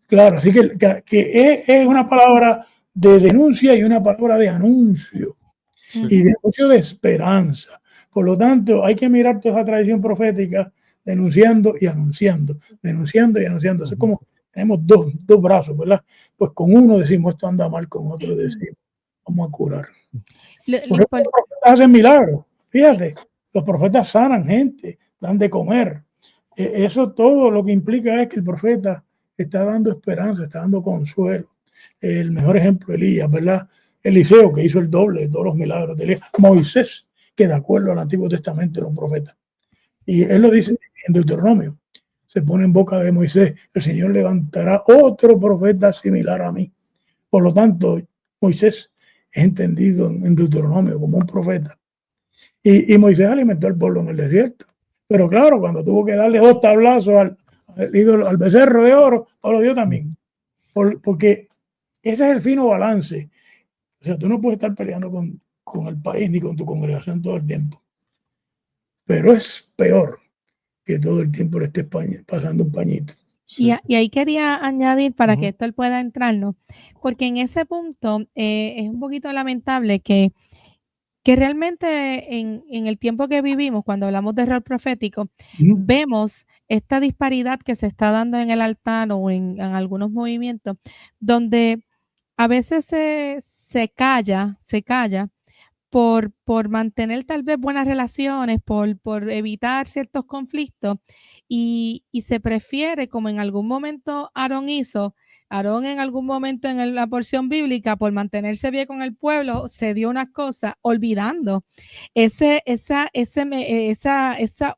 Claro, así que es una palabra de denuncia y una palabra de anuncio. Sí. Y de anuncio de esperanza. Por lo tanto, hay que mirar toda esa tradición profética denunciando y anunciando, denunciando y anunciando. Es como tenemos dos brazos, ¿verdad? Pues con uno decimos esto anda mal, con otro decimos vamos a curar. Por eso los profetas hacen milagros. Fíjate, los profetas sanan gente, dan de comer. Eso todo lo que implica es que el profeta está dando esperanza, está dando consuelo. El mejor ejemplo, Elías, ¿verdad? Eliseo, que hizo el doble de todos los milagros de Elías. Moisés, que de acuerdo al Antiguo Testamento era un profeta. Y él lo dice en Deuteronomio. Se pone en boca de Moisés, el Señor levantará otro profeta similar a mí. Por lo tanto, Moisés es entendido en Deuteronomio como un profeta. Y Moisés alimentó al pueblo en el desierto. Pero claro, cuando tuvo que darle 2 tablazos al becerro de oro, lo dio también. Porque ese es el fino balance. O sea, tú no puedes estar peleando con el país ni con tu congregación todo el tiempo. Pero es peor que todo el tiempo le estés pasando un pañito. Sí. Y ahí quería añadir para que esto él pueda entrarnos, porque en ese punto es un poquito lamentable que realmente en el tiempo que vivimos, cuando hablamos de rol profético, vemos esta disparidad que se está dando en el altar o en algunos movimientos, donde a veces se calla por mantener tal vez buenas relaciones, por evitar ciertos conflictos, y se prefiere, como en algún momento Aarón hizo, Aarón en algún momento en la porción bíblica, por mantenerse bien con el pueblo, se dio unas cosas, olvidando esa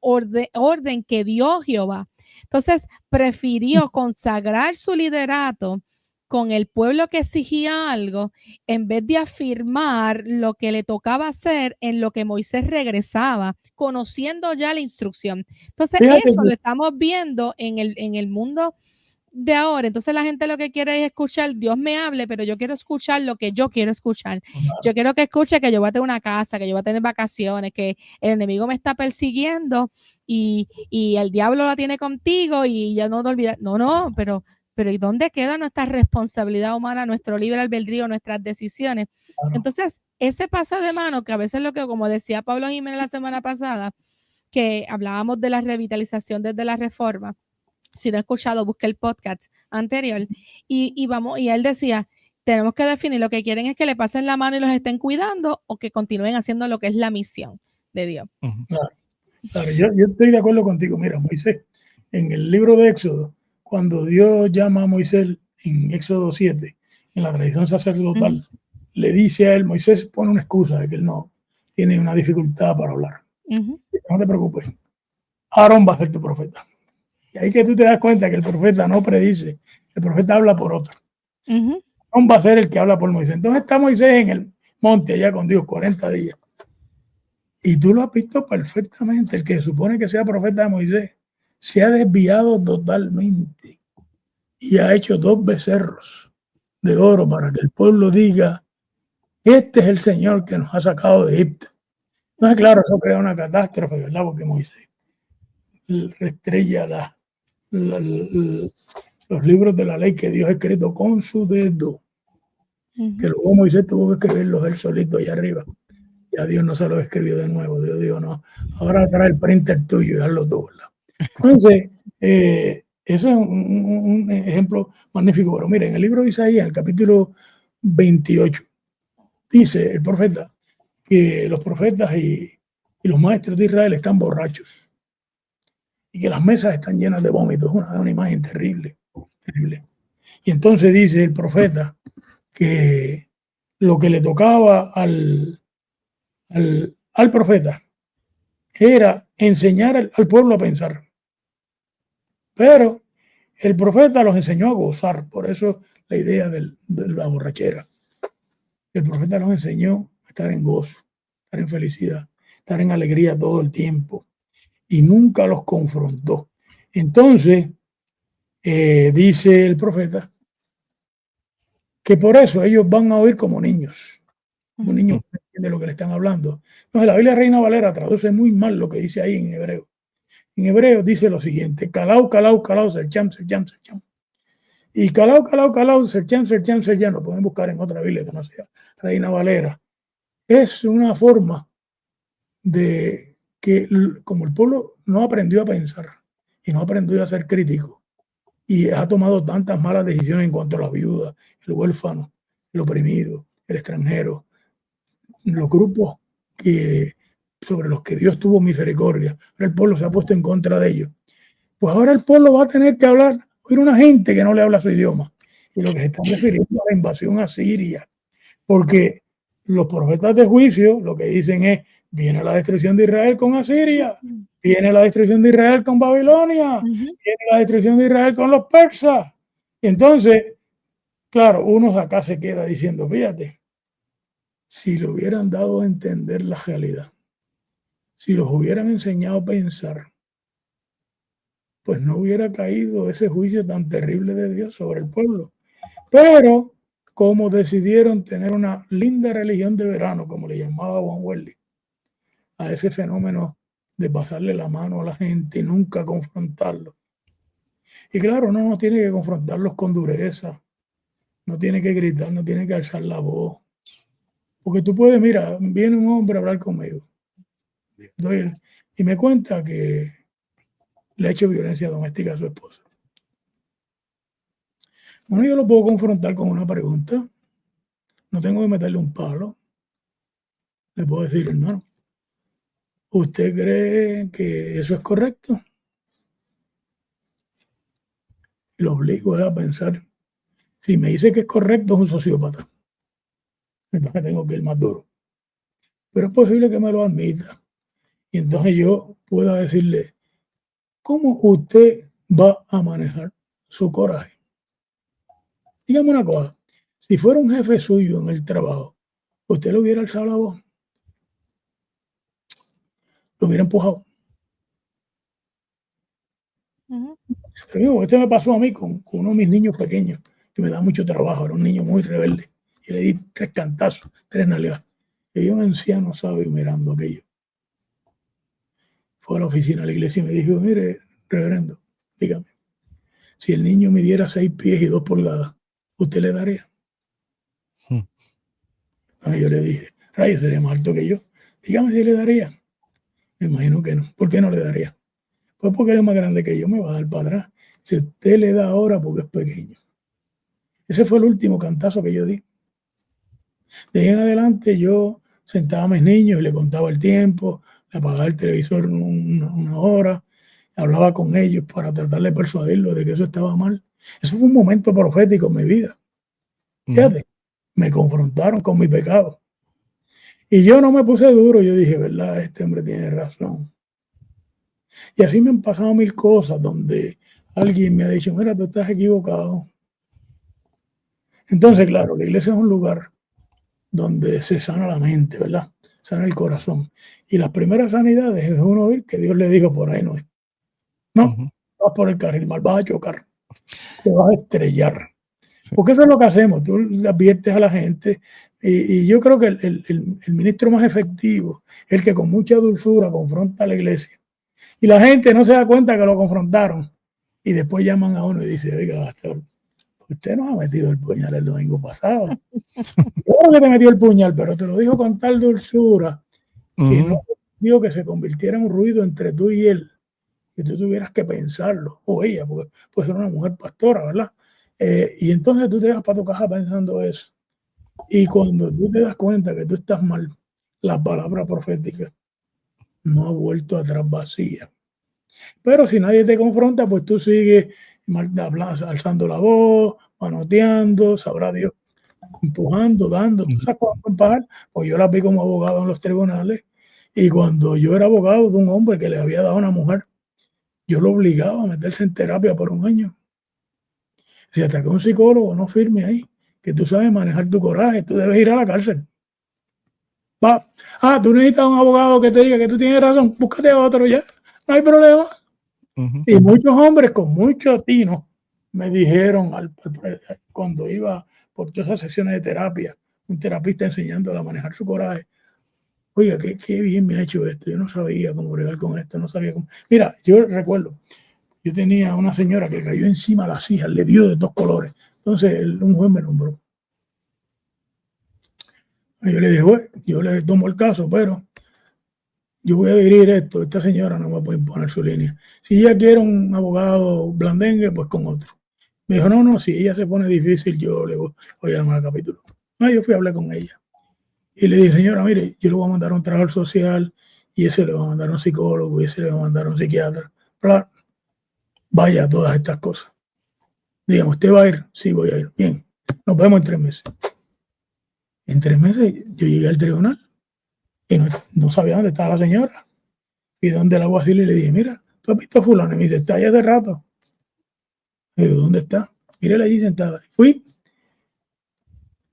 orden que dio Jehová. Entonces, prefirió consagrar su liderato con el pueblo que exigía algo, en vez de afirmar lo que le tocaba hacer en lo que Moisés regresaba, conociendo ya la instrucción. Entonces, fíjate, eso lo estamos viendo en el mundo de ahora. Entonces la gente lo que quiere es escuchar, Dios me hable, pero yo quiero escuchar lo que yo quiero escuchar. Yo quiero que escuche que yo voy a tener una casa, que yo voy a tener vacaciones, que el enemigo me está persiguiendo y el diablo la tiene contigo y ya no te olvidas. No, pero ¿y dónde queda nuestra responsabilidad humana, nuestro libre albedrío, nuestras decisiones? Entonces, ese pasa de mano, que a veces lo que, como decía Pablo Jiménez la semana pasada, que hablábamos de la revitalización desde la reforma. Si no he escuchado, busque el podcast anterior. Y él decía, tenemos que definir, lo que quieren es que le pasen la mano y los estén cuidando, o que continúen haciendo lo que es la misión de Dios. Claro, yo estoy de acuerdo contigo. Mira, Moisés, en el libro de Éxodo, cuando Dios llama a Moisés en Éxodo 7, en la tradición sacerdotal, le dice a él, Moisés pone una excusa de que él no tiene una dificultad para hablar. No te preocupes, Aarón va a ser tu profeta. Y ahí que tú te das cuenta que el profeta no predice, el profeta habla por otro. Aarón va a ser el que habla por Moisés. Entonces está Moisés en el monte allá con Dios 40 días. Y tú lo has visto perfectamente. El que supone que sea profeta de Moisés se ha desviado totalmente y ha hecho 2 becerros de oro para que el pueblo diga, este es el Señor que nos ha sacado de Egipto. Entonces, claro, eso crea una catástrofe, ¿verdad? Porque Moisés restrella los libros de la ley que Dios ha escrito con su dedo, que luego Moisés tuvo que escribirlos él solito allá arriba. Ya Dios no se lo escribió de nuevo. Dios dijo, no, ahora trae el printer tuyo y hazlo tú, ¿verdad? Entonces, eso es un ejemplo magnífico. Pero mire, en el libro de Isaías, en el capítulo 28, dice el profeta que los profetas y los maestros de Israel están borrachos y que las mesas están llenas de vómitos. Una imagen terrible, terrible. Y entonces dice el profeta que lo que le tocaba al profeta era enseñar al pueblo a pensar. Pero el profeta los enseñó a gozar. Por eso la idea de la borrachera. El profeta los enseñó a estar en gozo, estar en felicidad, estar en alegría todo el tiempo. Y nunca los confrontó. Entonces, dice el profeta que por eso ellos van a oír como niños. Un niño no entiende lo que le están hablando. Entonces, la Biblia Reina Valera traduce muy mal lo que dice ahí en hebreo. En hebreo dice lo siguiente: calau, calau, calau, sercham, sercham, sercham. Y calau, calau, calau, sercham, sercham, sercham, lo pueden buscar en otra Biblia que no sea Reina Valera. Es una forma de que, como el pueblo no aprendió a pensar y no aprendió a ser crítico, y ha tomado tantas malas decisiones en cuanto a la viuda, el huérfano, el oprimido, el extranjero, los grupos sobre los que Dios tuvo misericordia. Ahora el pueblo se ha puesto en contra de ellos. Pues ahora el pueblo va a tener que oír una gente que no le habla su idioma. Y lo que se están refiriendo a la invasión a Siria. Porque los profetas de juicio lo que dicen es, viene la destrucción de Israel con Asiria, viene la destrucción de Israel con Babilonia, viene la destrucción de Israel con los persas. Y entonces, claro, uno acá se queda diciendo, fíjate, si le hubieran dado a entender la realidad, si los hubieran enseñado a pensar, pues no hubiera caído ese juicio tan terrible de Dios sobre el pueblo. Pero como decidieron tener una linda religión de verano, como le llamaba Juan Wesley, a ese fenómeno de pasarle la mano a la gente y nunca confrontarlo. Y claro, uno no tiene que confrontarlos con dureza, no tiene que gritar, no tiene que alzar la voz. Porque tú puedes, mira, viene un hombre a hablar conmigo y me cuenta que le ha hecho violencia doméstica a su esposa. Bueno, yo lo puedo confrontar con una pregunta. No tengo que meterle un palo. Le puedo decir, hermano, ¿usted cree que eso es correcto? Y lo obligo a pensar. Si me dice que es correcto, es un sociópata. Entonces tengo que ir más duro. Pero es posible que me lo admita. Y entonces yo pueda decirle, ¿cómo usted va a manejar su coraje? Dígame una cosa. Si fuera un jefe suyo en el trabajo, ¿usted le hubiera alzado la voz? ¿Lo hubiera empujado? Pero esto me pasó a mí con uno de mis niños pequeños, que me da mucho trabajo, era un niño muy rebelde, y le di 3 cantazos, 3 nalgas. Y un anciano sabio mirando aquello. Fue a la oficina de la iglesia y me dijo, mire, reverendo, dígame, si el niño midiera 6 pies y 2 pulgadas, ¿usted le daría? Yo le dije, rayo, sería más alto que yo. Dígame si le daría. Me imagino que no. ¿Por qué no le daría? Pues porque él es más grande que yo, me va a dar para atrás. Si usted le da ahora porque es pequeño. Ese fue el último cantazo que yo di. De ahí en adelante yo sentaba a mis niños y le contaba el tiempo, le apagaba el televisor una hora, hablaba con ellos para tratar de persuadirlos de que eso estaba mal. Eso fue un momento profético en mi vida. Fíjate, me confrontaron con mi pecado. Y yo no me puse duro, yo dije, verdad, este hombre tiene razón. Y así me han pasado 1000 cosas donde alguien me ha dicho, mira, tú estás equivocado. Entonces, claro, la iglesia es un lugar donde se sana la mente, ¿verdad? Sana el corazón. Y las primeras sanidades es uno oír que Dios le dijo, por ahí no es. No, vas por el carril mal, vas a chocar, te vas a estrellar. Sí. Porque eso es lo que hacemos, tú le adviertes a la gente y yo creo que el ministro más efectivo es el que con mucha dulzura confronta a la iglesia. Y la gente no se da cuenta que lo confrontaron y después llaman a uno y dicen, oiga, pastor, usted nos ha metido el puñal el domingo pasado. Yo que te metió el puñal, pero te lo dijo con tal dulzura que no dijo que se convirtiera en un ruido entre tú y él, que tú tuvieras que pensarlo, o ella, porque puede ser una mujer pastora, ¿verdad? Y entonces tú te vas para tu casa pensando eso. Y cuando tú te das cuenta que tú estás mal, la palabra profética no ha vuelto atrás vacía. Pero si nadie te confronta, pues tú sigues alzando la voz, manoteando, sabrá Dios, empujando, dando. ¿Tú sabes cómo empajar? Pues yo la vi como abogado en los tribunales y cuando yo era abogado de un hombre que le había dado a una mujer, yo lo obligaba a meterse en terapia por 1 año. Si hasta que un psicólogo no firme ahí, que tú sabes manejar tu coraje, tú debes ir a la cárcel. Tú necesitas un abogado que te diga que tú tienes razón, búscate a otro ya, no hay problema. Y muchos hombres con mucho tino me dijeron cuando iba por todas esas sesiones de terapia, un terapista enseñándole a manejar su coraje, oiga, qué bien me ha hecho esto, yo no sabía cómo bregar con esto, no sabía cómo. Mira, yo recuerdo, yo tenía una señora que cayó encima de las hijas, le dio de 2 colores, entonces un juez me nombró. Yo le dije, bueno, yo le tomo el caso, pero yo voy a dirigir esto, esta señora no me puede imponer su línea. Si ella quiere un abogado blandengue, pues con otro. Me dijo, no, si ella se pone difícil, yo le voy a llamar al capítulo. No, yo fui a hablar con ella. Y le dije, señora, mire, yo le voy a mandar a un trabajador social, y ese le va a mandar a un psicólogo, y ese le va a mandar a un psiquiatra. Bla. Vaya a todas estas cosas. Digamos, ¿usted va a ir? Sí, voy a ir. Bien, nos vemos en 3 meses. En 3 meses yo llegué al tribunal y no sabía dónde estaba la señora. Y donde el alguacil y le dije, mira, ¿tú has visto a fulano? Y me dice, está allá hace rato. Y digo, ¿dónde está? Mírala allí sentada. Fui.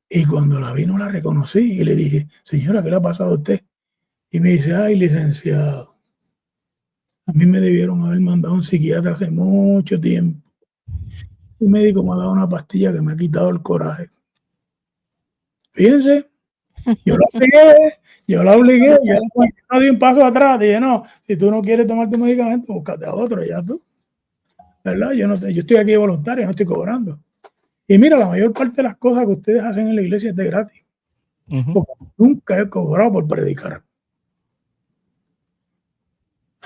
Y cuando la vi no la reconocí. Y le dije, señora, ¿qué le ha pasado a usted? Y me dice, ay, licenciado, a mí me debieron haber mandado a un psiquiatra hace mucho tiempo. Un médico me ha dado una pastilla que me ha quitado el coraje. Fíjense, yo la obligué, yo no di un paso atrás. Dije, no, si tú no quieres tomar tu medicamento, búscate a otro, ya tú. ¿Verdad? Yo estoy aquí de voluntario, no estoy cobrando. Y mira, la mayor parte de las cosas que ustedes hacen en la iglesia es de gratis. Porque nunca he cobrado por predicar.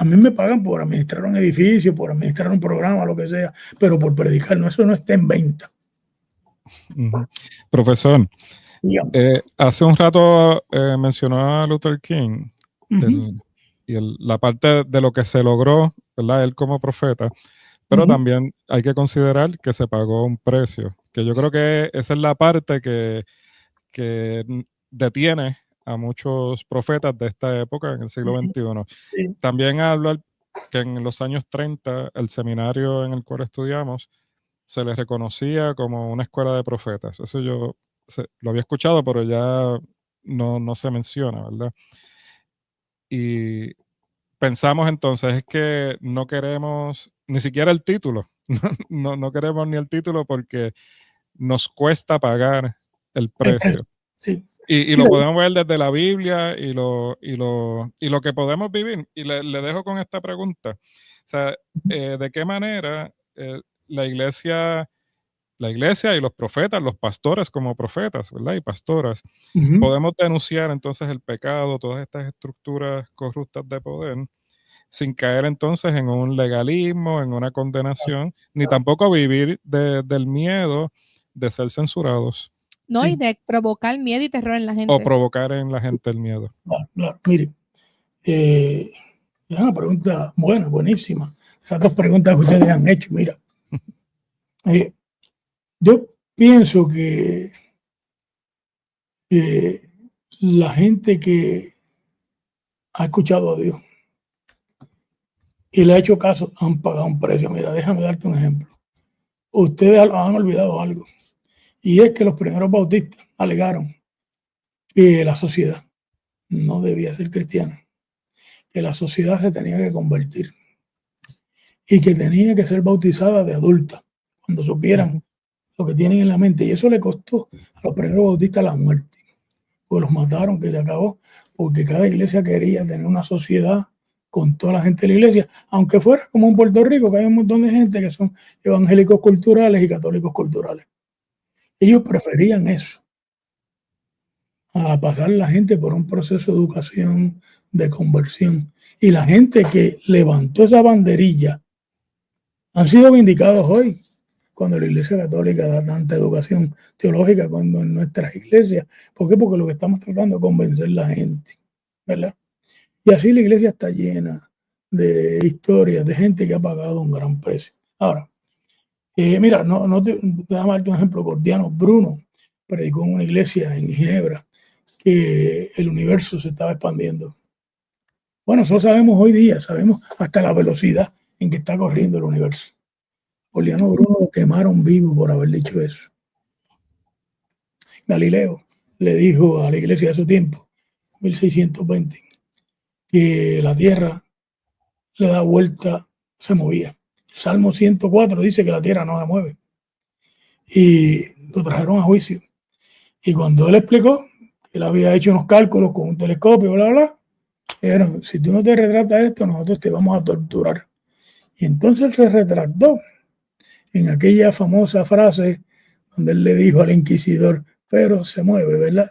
A mí me pagan por administrar un edificio, por administrar un programa, lo que sea, pero por predicar, no, eso no está en venta. Profesor, hace un rato mencionó a Luther King la parte de lo que se logró, ¿verdad? Él como profeta, pero también hay que considerar que se pagó un precio, que yo creo que esa es la parte que detiene a muchos profetas de esta época en el siglo XXI. También habla que en los años 30 el seminario en el cual estudiamos se les reconocía como una escuela de profetas. Eso yo lo había escuchado, pero ya no se menciona, ¿verdad? Y pensamos entonces es que no queremos ni siquiera el título. No queremos ni el título porque nos cuesta pagar el precio. Sí. Y lo podemos ver desde la Biblia y lo que podemos vivir. Y le dejo con esta pregunta. O sea, ¿de qué manera la iglesia y los profetas, los pastores como profetas, ¿verdad? Y pastoras, podemos denunciar entonces el pecado, todas estas estructuras corruptas de poder, sin caer entonces en un legalismo, en una condenación, ni tampoco vivir del miedo de ser censurados? No, y de provocar miedo y terror en la gente. O provocar en la gente el miedo. Claro. Mire, es una pregunta buena, buenísima. Esas 2 preguntas que ustedes han hecho, mira. Yo pienso que la gente que ha escuchado a Dios y le ha hecho caso han pagado un precio. Mira, déjame darte un ejemplo. Ustedes han olvidado algo. Y es que los primeros bautistas alegaron que la sociedad no debía ser cristiana, que la sociedad se tenía que convertir y que tenía que ser bautizada de adulta cuando supieran lo que tienen en la mente. Y eso le costó a los primeros bautistas la muerte, pues los mataron, que se acabó, porque cada iglesia quería tener una sociedad con toda la gente de la iglesia, aunque fuera como en Puerto Rico, que hay un montón de gente que son evangélicos culturales y católicos culturales. Ellos preferían eso, a pasar la gente por un proceso de educación, de conversión. Y la gente que levantó esa banderilla han sido vindicados hoy, cuando la Iglesia Católica da tanta educación teológica cuando en nuestras iglesias. ¿Por qué? Porque lo que estamos tratando es convencer a la gente, ¿verdad? Y así la iglesia está llena de historias de gente que ha pagado un gran precio. Ahora, mira, déjame darte un ejemplo. Gordiano Bruno predicó en una iglesia en Ginebra que el universo se estaba expandiendo. Bueno, eso sabemos hoy día, sabemos hasta la velocidad en que está corriendo el universo. Gordiano Bruno lo quemaron vivo por haber dicho eso. Galileo le dijo a la iglesia de su tiempo, 1620, que la tierra le da vuelta, se movía. El Salmo 104 dice que la tierra no se mueve. Y lo trajeron a juicio. Y cuando él explicó que él había hecho unos cálculos con un telescopio, bla, bla, dijeron, si tú no te retratas esto, nosotros te vamos a torturar. Y entonces él se retractó en aquella famosa frase donde él le dijo al inquisidor, pero se mueve, ¿verdad?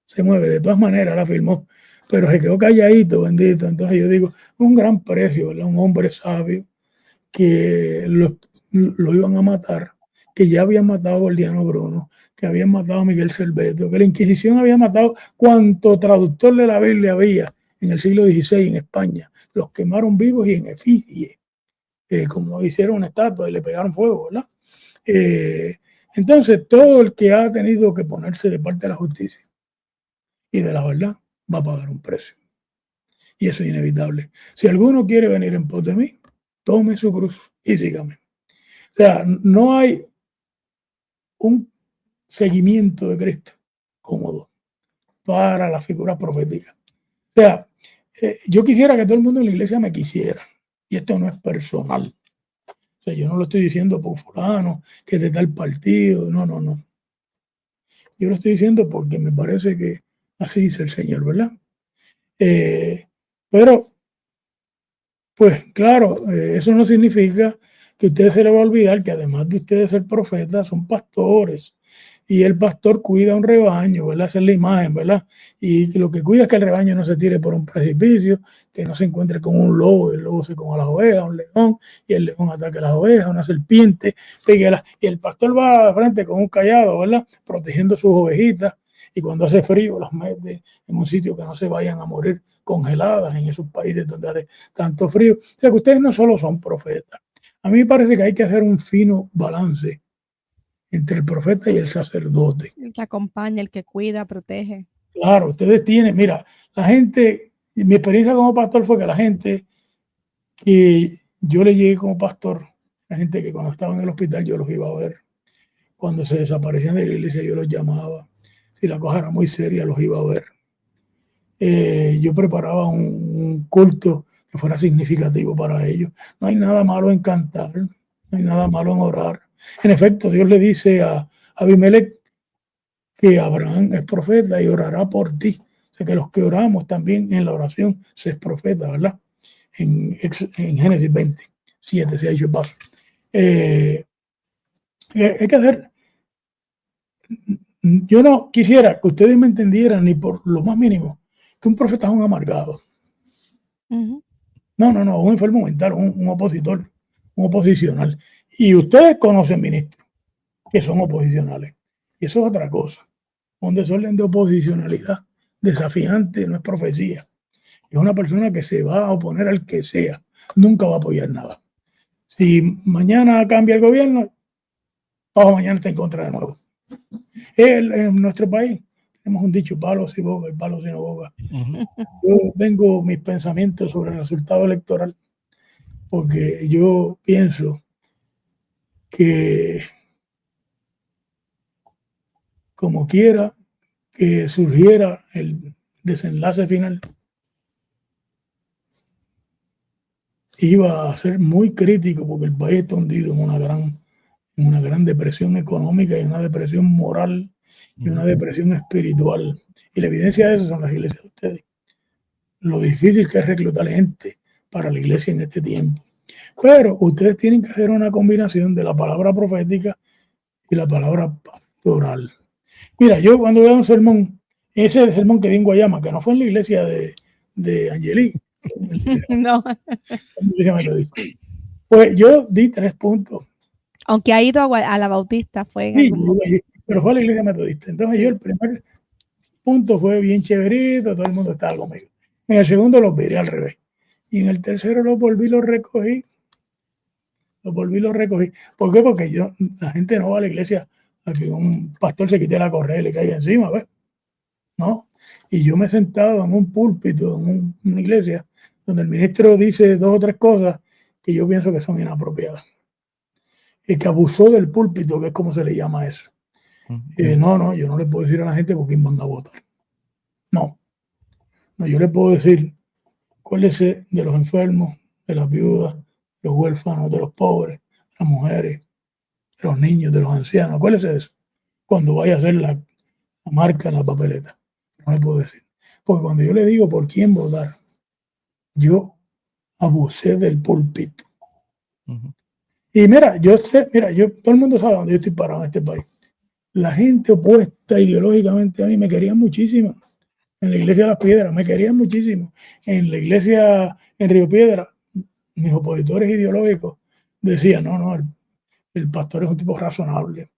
Se mueve, de todas maneras la afirmó, pero se quedó calladito, bendito. Entonces yo digo, un gran precio, ¿verdad? Un hombre sabio que lo iban a matar, que ya habían matado a Gordiano Bruno, que habían matado a Miguel Serveto, que la Inquisición había matado cuanto traductor de la Biblia había en el siglo XVI en España. Los quemaron vivos y en efigie, como hicieron una estatua y le pegaron fuego, ¿verdad? Entonces, todo el que ha tenido que ponerse de parte de la justicia y de la verdad va a pagar un precio. Y eso es inevitable. Si alguno quiere venir en pos de mí, tome su cruz y sígame. O sea, no hay un seguimiento de Cristo cómodo para la figura profética. O sea, yo quisiera que todo el mundo en la iglesia me quisiera. Y esto no es personal. O sea, yo no lo estoy diciendo por fulano, que es de tal partido. No, no, no. Yo lo estoy diciendo porque me parece que así dice el Señor, ¿verdad? Pero, pues claro, eso no significa que a ustedes se les va a olvidar que además de ustedes ser profetas, son pastores. Y el pastor cuida un rebaño, ¿verdad? Esa es la imagen, ¿verdad? Y lo que cuida es que el rebaño no se tire por un precipicio, que no se encuentre con un lobo, el lobo se coma a las ovejas, un león, y el león ataque a las ovejas, una serpiente, y el pastor va de frente con un cayado, ¿verdad? Protegiendo sus ovejitas, y cuando hace frío las mete en un sitio que no se vayan a morir congeladas en esos países donde hace tanto frío. O sea que ustedes no solo son profetas. A mí me parece que hay que hacer un fino balance entre el profeta y el sacerdote. El que acompaña, el que cuida, protege. Claro, ustedes tienen, mira, la gente, mi experiencia como pastor fue que la gente que yo le llegué como pastor, la gente que cuando estaba en el hospital yo los iba a ver, cuando se desaparecían de la iglesia yo los llamaba, si la cosa era muy seria los iba a ver. Yo preparaba un culto que fuera significativo para ellos. No hay nada malo en cantar, no hay nada malo en orar. En efecto, Dios le dice a Abimelech que Abraham es profeta y orará por ti. O sea que los que oramos también en la oración se es profeta, ¿verdad? En Génesis 27 se ha hecho paso. Hay que hacer. Yo no quisiera que ustedes me entendieran ni por lo más mínimo que un profeta es un amargado. Uh-huh. No, un enfermo mental, un opositor, un oposicional. Y ustedes conocen ministros que son oposicionales. Y eso es otra cosa. Un desorden de oposicionalidad desafiante no es profecía. Es una persona que se va a oponer al que sea. Nunca va a apoyar nada. Si mañana cambia el gobierno, pasado mañana está en contra de nuevo. En nuestro país tenemos un dicho, palos y boga y palos y no boga. Uh-huh. Yo tengo mis pensamientos sobre el resultado electoral porque yo pienso que como quiera que surgiera el desenlace final, iba a ser muy crítico porque el país está hundido en una gran depresión económica y una depresión moral y una depresión espiritual. Y la evidencia de eso son las iglesias de ustedes. Lo difícil que es reclutar gente para la iglesia en este tiempo. Pero ustedes tienen que hacer una combinación de la palabra profética y la palabra pastoral. Mira, yo cuando veo un sermón, ese sermón que di en Guayama, que no fue en la iglesia de Angeli, no. Pues yo di 3 puntos. Aunque ha ido a la Bautista, fue en sí, pero fue a la iglesia metodista. Entonces yo el primer punto fue bien chéverito, todo el mundo estaba conmigo. En el segundo los viré al revés. Y en el tercero los volví, los recogí. ¿Por qué? Porque la gente no va a la iglesia a que un pastor se quite la correa y le caiga encima, ¿ves? ¿No? Y yo me he sentado en un púlpito, en una iglesia, donde el ministro dice 2 o 3 cosas que yo pienso que son inapropiadas. El que abusó del púlpito, que es como se le llama eso. No, yo no le puedo decir a la gente por quién van a votar. No, yo le puedo decir acuérdese de los enfermos, de las viudas, de los huérfanos, de los pobres, de las mujeres, de los niños, de los ancianos. Acuérdese de eso. Cuando vaya a hacer la marca en la papeleta. No le puedo decir. Porque cuando yo le digo por quién votar, yo abusé del púlpito. Uh-huh. Y mira, todo el mundo sabe dónde yo estoy parado en este país. La gente opuesta ideológicamente a mí me querían muchísimo. En la iglesia de Las Piedras me querían muchísimo. En la iglesia en Río Piedra, mis opositores ideológicos decían, no, el pastor es un tipo razonable.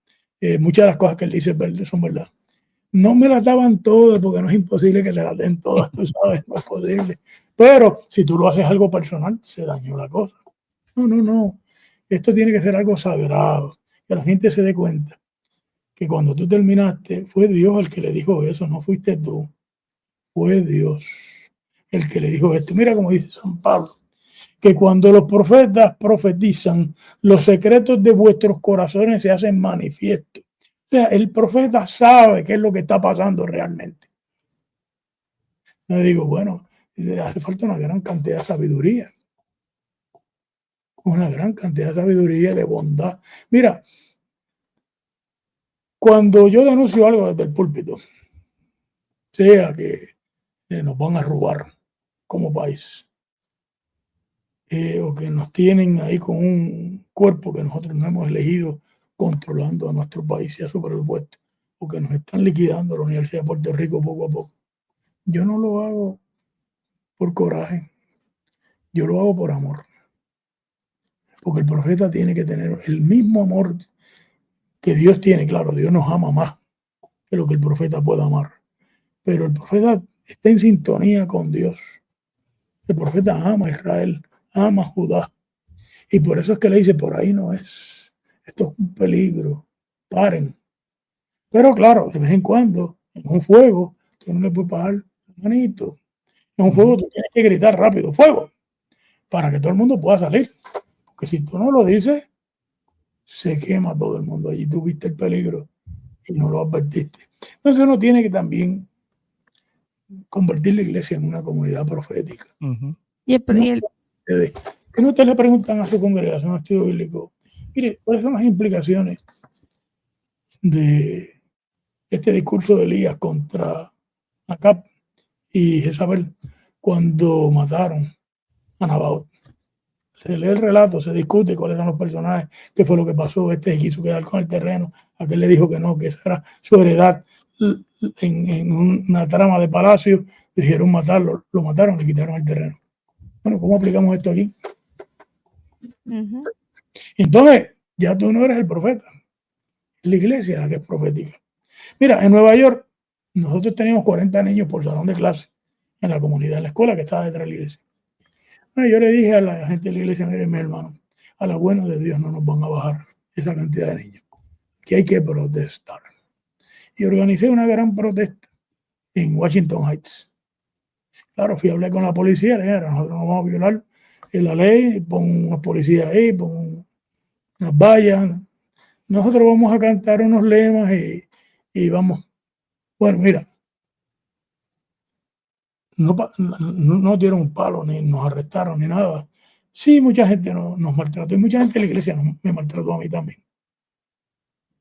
Muchas de las cosas que él dice son verdad. No me las daban todas porque no es imposible que te las den todas, tú sabes, no es posible. Pero si tú lo haces algo personal, se dañó la cosa. No. Esto tiene que ser algo sagrado, que la gente se dé cuenta que cuando tú terminaste, fue Dios el que le dijo eso, no fuiste tú. Fue Dios el que le dijo esto. Mira cómo dice San Pablo, que cuando los profetas profetizan, los secretos de vuestros corazones se hacen manifiestos. O sea, el profeta sabe qué es lo que está pasando realmente. Yo digo, bueno, hace falta una gran cantidad de sabiduría. Una gran cantidad de sabiduría, de bondad. Mira, cuando yo denuncio algo desde el púlpito, sea que nos van a robar como país, o que nos tienen ahí con un cuerpo que nosotros no hemos elegido controlando a nuestro país y a su presupuesto, o que nos están liquidando la Universidad de Puerto Rico poco a poco. Yo no lo hago por coraje, yo lo hago por amor. Porque el profeta tiene que tener el mismo amor que Dios tiene. Claro, Dios nos ama más que lo que el profeta pueda amar. Pero el profeta está en sintonía con Dios. El profeta ama a Israel, ama a Judá. Y por eso es que le dice, por ahí no es. Esto es un peligro. Paren. Pero claro, de vez en cuando, en un fuego, tú no le puedes pagar la manito. En un fuego tú tienes que gritar rápido, ¡fuego! Para que todo el mundo pueda salir. Porque si tú no lo dices, se quema todo el mundo allí. Tú viste el peligro y no lo advertiste. Entonces uno tiene que también convertir la iglesia en una comunidad profética. Que no te le preguntan a su congregación, a estudio bíblico, mire, ¿cuáles son las implicaciones de este discurso de Elías contra Acab y Jezabel cuando mataron a Nabaot? Se lee el relato, se discute cuáles son los personajes, qué fue lo que pasó, este quiso quedar con el terreno, aquel le dijo que no, que esa era su heredad en una trama de palacio, decidieron matarlo, lo mataron, le quitaron el terreno. Bueno, ¿cómo aplicamos esto aquí? Entonces, ya tú no eres el profeta, es la iglesia la que es profética. Mira, en Nueva York, nosotros teníamos 40 niños por salón de clase en la comunidad, en la escuela que estaba detrás de la iglesia. Bueno, yo le dije a la gente de la iglesia, miren, mi hermano, a la buena de Dios no nos van a bajar esa cantidad de niños, que hay que protestar. Y organicé una gran protesta en Washington Heights. Claro, fui a hablar con la policía, nosotros no vamos a violar la ley, pon unos policías ahí, pon unas vallas. Nosotros vamos a cantar unos lemas y vamos. Bueno, mira, no dieron un palo, ni nos arrestaron, ni nada. Sí, mucha gente nos maltrató, y mucha gente de la iglesia me maltrató a mí también.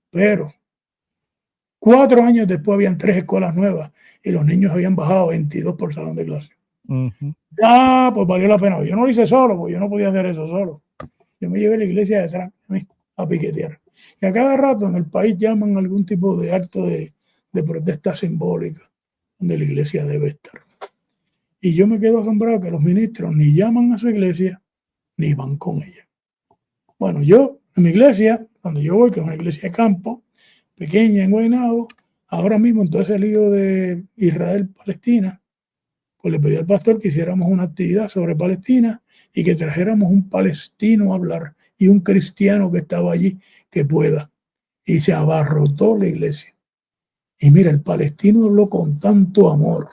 Pero 4 años después habían 3 escuelas nuevas y los niños habían bajado 22 por salón de clase. Ya, pues valió la pena. Yo no lo hice solo, porque yo no podía hacer eso solo. Yo me llevé a la iglesia detrás de mí a piquetear. Y a cada rato en el país llaman algún tipo de acto de protesta simbólica donde la iglesia debe estar. Y yo me quedo asombrado que los ministros ni llaman a su iglesia ni van con ella. Bueno, yo en mi iglesia, donde yo voy, que es una iglesia de campo, pequeña en Guaynabo, ahora mismo en todo ese lío de Israel-Palestina, pues le pedí al pastor que hiciéramos una actividad sobre Palestina y que trajéramos un palestino a hablar y un cristiano que estaba allí que pueda. Y se abarrotó la iglesia. Y mira, el palestino habló con tanto amor,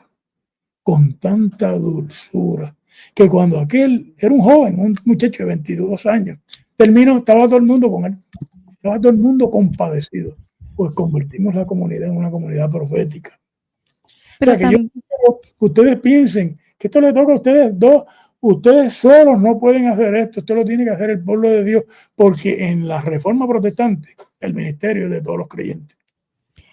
con tanta dulzura, que cuando aquel era un joven, un muchacho de 22 años, terminó, estaba todo el mundo con él, estaba todo el mundo compadecido. Pues convertimos la comunidad en una comunidad profética. Pero o sea, que ustedes piensen que esto le toca a ustedes dos, ustedes solos no pueden hacer esto, esto lo tiene que hacer el pueblo de Dios, porque en la reforma protestante, el ministerio es de todos los creyentes.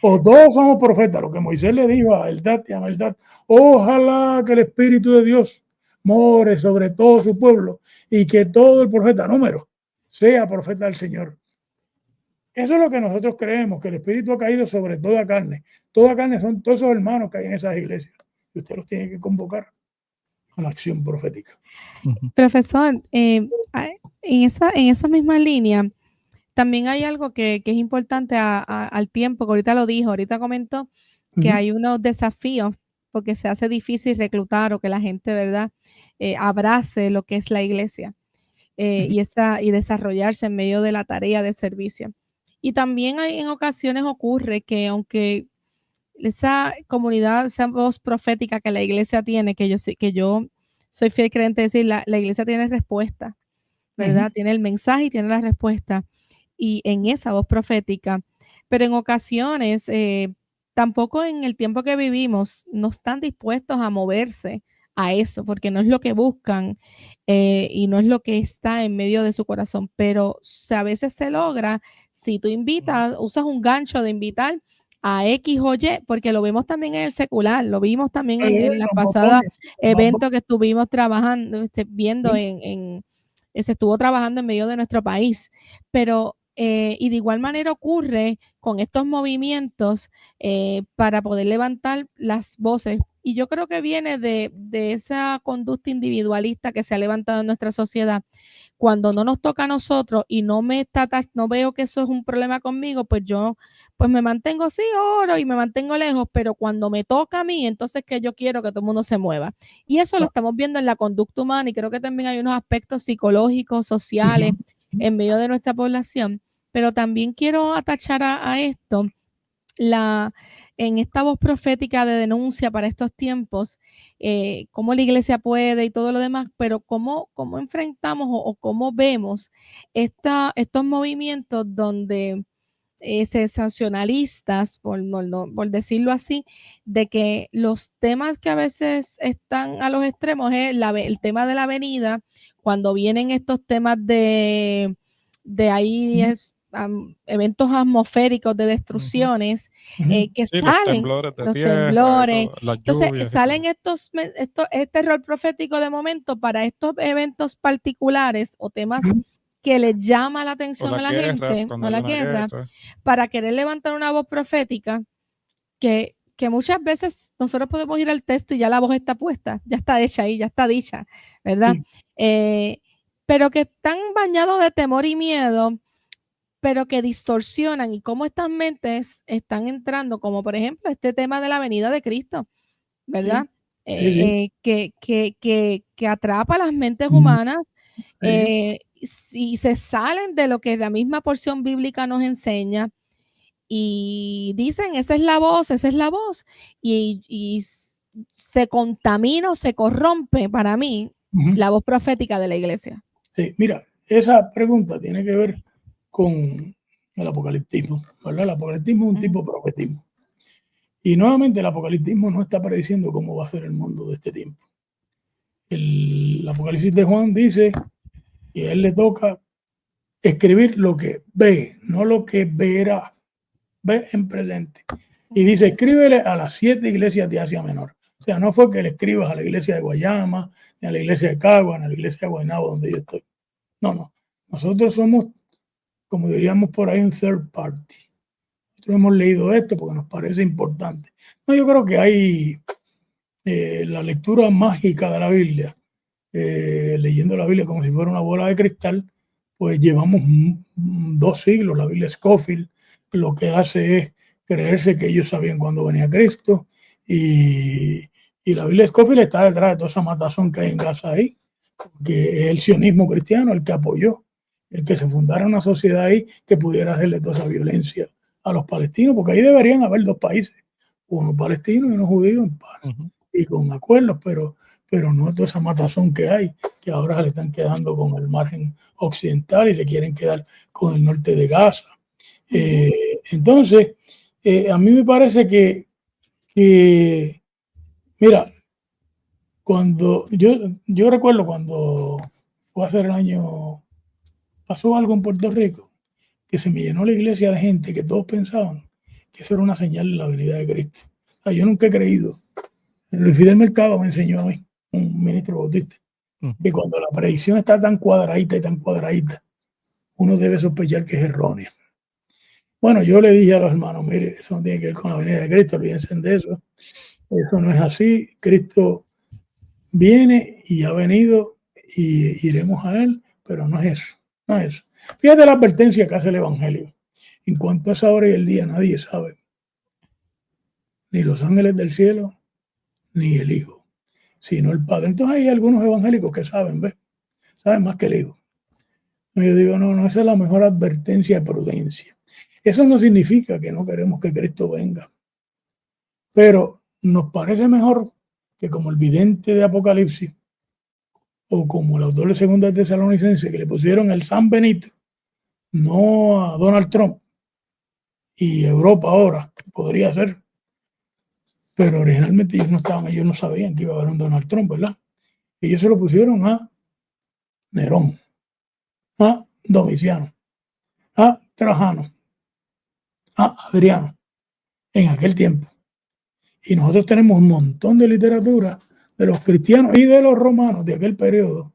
O todos somos profetas, lo que Moisés le dijo a Eldad y a Meldad, ojalá que el Espíritu de Dios more sobre todo su pueblo y que todo el profeta número sea profeta del Señor. Eso es lo que nosotros creemos, que el Espíritu ha caído sobre toda carne. Toda carne son todos esos hermanos que hay en esas iglesias. Y usted los tiene que convocar a la acción profética. Profesor, en esa misma línea, También hay algo que es importante al tiempo, que ahorita lo dijo, ahorita comentó que hay unos desafíos porque se hace difícil reclutar o que la gente, ¿verdad?, abrace lo que es la iglesia y desarrollarse en medio de la tarea de servicio. Y también en ocasiones ocurre que aunque esa comunidad, esa voz profética que la iglesia tiene, que yo soy fiel creyente de decir, la iglesia tiene respuesta, ¿verdad? Tiene el mensaje y tiene la respuesta, y en esa voz profética, pero en ocasiones, tampoco en el tiempo que vivimos, no están dispuestos a moverse a eso, porque no es lo que buscan, y no es lo que está en medio de su corazón, pero a veces se logra si tú invitas, usas un gancho de invitar a X o Y, porque lo vemos también en el secular, lo vimos también en la pasada evento que estuvimos trabajando, viendo se estuvo trabajando en medio de nuestro país, pero y de igual manera ocurre con estos movimientos para poder levantar las voces. Y yo creo que viene de esa conducta individualista que se ha levantado en nuestra sociedad. Cuando no nos toca a nosotros y no veo que eso es un problema conmigo, pues yo pues me mantengo, sí, oro y me mantengo lejos, pero cuando me toca a mí, entonces que yo quiero que todo el mundo se mueva. Y eso lo estamos viendo en la conducta humana, y creo que también hay unos aspectos psicológicos, sociales, en medio de nuestra población. Pero también quiero atachar a esto en esta voz profética de denuncia para estos tiempos, cómo la iglesia puede y todo lo demás, pero cómo enfrentamos o cómo vemos estos movimientos donde sensacionalistas, por decirlo así, de que los temas que a veces están a los extremos es el tema de la venida, cuando vienen estos temas de ahí eventos atmosféricos de destrucciones, que Sí, salen los temblores, las entonces lluvias. salen este rol profético de momento para estos eventos particulares o temas que les llama la atención a la gente, cuando a hay la una guerra, guerra. para querer levantar una voz profética que muchas veces nosotros podemos ir al texto y ya la voz está puesta, ya está hecha ahí, ya está dicha, ¿verdad? Pero que están bañados de temor y miedo, pero que distorsionan, y cómo estas mentes están entrando, como por ejemplo este tema de la venida de Cristo, ¿verdad? Que atrapa a las mentes humanas, si se salen de lo que la misma porción bíblica nos enseña y dicen, esa es la voz, y se contamina o se corrompe para mí la voz profética de la iglesia. Sí, mira, esa pregunta tiene que ver con el apocaliptismo, ¿verdad? El apocaliptismo es un tipo de profetismo. Y nuevamente el apocaliptismo no está prediciendo cómo va a ser el mundo de este tiempo. El Apocalipsis de Juan dice que a él le toca escribir lo que ve, no lo que verá, ve en presente. Y dice, escríbele a las 7 iglesias de Asia Menor. O sea, no fue que le escribas a la iglesia de Guayama, ni a la iglesia de Cagua, ni a la iglesia de Guaynabo, donde yo estoy. No. Nosotros somos, como diríamos por ahí, un third party. Nosotros hemos leído esto porque nos parece importante. No, yo creo que hay la lectura mágica de la Biblia, leyendo la Biblia como si fuera una bola de cristal, pues llevamos 2 siglos. La Biblia Scofield lo que hace es creerse que ellos sabían cuándo venía Cristo, y la Biblia Scofield está detrás de toda esa matazón que hay en Gaza ahí, que es el sionismo cristiano el que apoyó el que se fundara una sociedad ahí que pudiera hacerle toda esa violencia a los palestinos, porque ahí deberían haber 2 países, uno palestino y uno judío en paz y con acuerdos, pero no toda esa matazón que hay, que ahora se le están quedando con el margen occidental y se quieren quedar con el norte de Gaza. Entonces, a mí me parece que mira, cuando yo recuerdo cuando fue a hacer el año, pasó algo en Puerto Rico, que se me llenó la iglesia de gente que todos pensaban que eso era una señal de la venida de Cristo. O sea, yo nunca he creído. Luis Fidel Mercado me enseñó a mí, un ministro bautista, que cuando la predicción está tan cuadradita, uno debe sospechar que es errónea. Bueno, yo le dije a los hermanos, mire, eso no tiene que ver con la venida de Cristo, olvídense de eso. Eso no es así. Cristo viene y ha venido y iremos a él, pero no es eso. No es eso. Fíjate la advertencia que hace el Evangelio. En cuanto a esa hora y el día, nadie sabe. Ni los ángeles del cielo, ni el Hijo, sino el Padre. Entonces hay algunos evangélicos que saben, ¿ves? Saben más que el Hijo. Y yo digo, no, esa es la mejor advertencia de prudencia. Eso no significa que no queremos que Cristo venga. Pero nos parece mejor que como el vidente de Apocalipsis o como el autor de Segunda de Tesalonicenses, que le pusieron el San Benito, no a Donald Trump y Europa ahora, podría ser. Pero originalmente ellos no sabían que iba a haber un Donald Trump, ¿verdad? Ellos se lo pusieron a Nerón, a Domiciano, a Trajano, a Adriano, en aquel tiempo. Y nosotros tenemos un montón de literatura de los cristianos y de los romanos de aquel periodo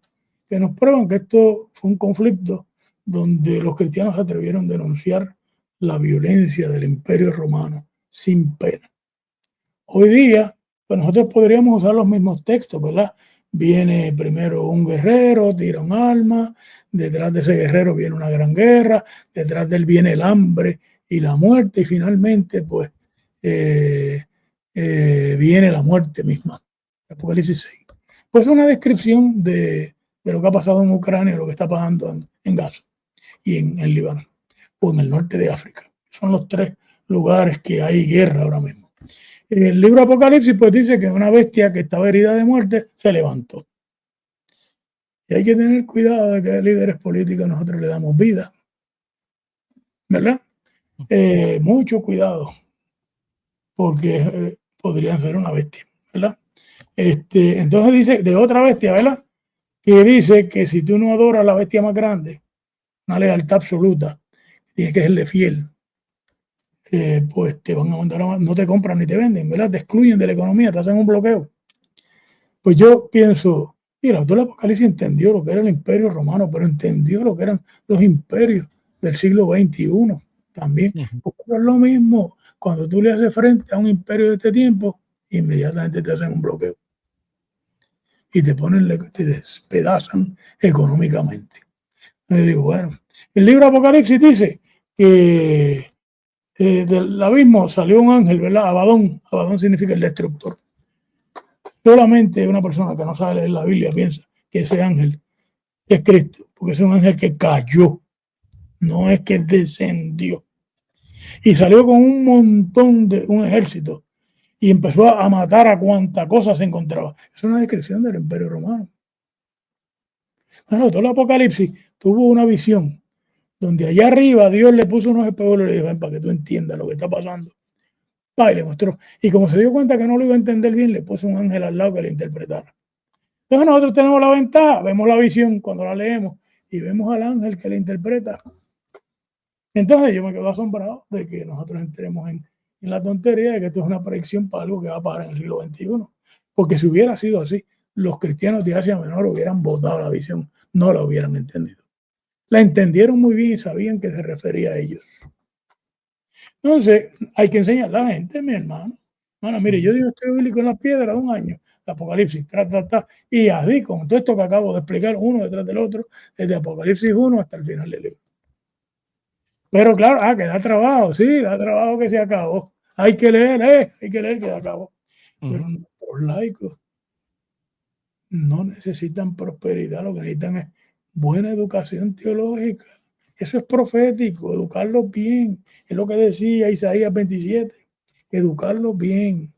que nos prueban que esto fue un conflicto donde los cristianos se atrevieron a denunciar la violencia del imperio romano sin pena. Hoy día, pues nosotros podríamos usar los mismos textos, ¿verdad? Viene primero un guerrero, tira un arma, detrás de ese guerrero viene una gran guerra, detrás de él viene el hambre y la muerte, y finalmente, pues, viene la muerte misma. Apocalipsis 6. Pues es una descripción de lo que ha pasado en Ucrania, lo que está pasando en Gaza y en Líbano, o en el norte de África. Son los 3 lugares que hay guerra ahora mismo. El libro Apocalipsis pues dice que una bestia que estaba herida de muerte se levantó. Y hay que tener cuidado de que a líderes políticos nosotros le damos vida, ¿verdad? Mucho cuidado, porque podrían ser una bestia, ¿verdad? Entonces dice de otra bestia, ¿verdad? Que dice que si tú no adoras a la bestia más grande, una lealtad absoluta, tienes que serle fiel, pues te van a mandar no te compran ni te venden, ¿verdad? Te excluyen de la economía, te hacen un bloqueo. Pues yo pienso, y el autor del Apocalipsis entendió lo que era el imperio romano, pero entendió lo que eran los imperios del siglo XXI también. Porque es lo mismo, cuando tú le haces frente a un imperio de este tiempo, inmediatamente te hacen un bloqueo. Y te despedazan económicamente. Le digo, bueno, el libro Apocalipsis dice que del abismo salió un ángel, ¿verdad? Abadón. Abadón significa el destructor. Solamente una persona que no sabe leer la Biblia piensa que ese ángel es Cristo, porque es un ángel que cayó, no es que descendió. Y salió con un montón de un ejército y empezó a matar a cuanta cosa se encontraba. Es una descripción del Imperio Romano. Bueno, todo el Apocalipsis tuvo una visión donde allá arriba Dios le puso unos espejuelos y le dijo, ven para que tú entiendas lo que está pasando. Y le mostró. Y como se dio cuenta que no lo iba a entender bien, le puso un ángel al lado que le interpretara. Entonces nosotros tenemos la ventaja, vemos la visión cuando la leemos y vemos al ángel que le interpreta. Entonces yo me quedo asombrado de que nosotros entremos en la tontería de que esto es una predicción para algo que va a pasar en el siglo XXI. Porque si hubiera sido así, los cristianos de Asia Menor hubieran votado la visión, no la hubieran entendido. La entendieron muy bien y sabían que se refería a ellos. Entonces, hay que enseñarle a la gente, mi hermano. Bueno, mire, yo digo estudio bíblico en las piedras un año, Apocalipsis, y así, con todo esto que acabo de explicar, uno detrás del otro, desde Apocalipsis 1 hasta el final del libro. Pero claro, que da trabajo, sí, da trabajo que se acabó. Hay que leer que se acabó. Pero nuestros laicos no necesitan prosperidad, lo que necesitan es buena educación teológica. Eso es profético, educarlos bien. Es lo que decía Isaías 27, educarlos bien.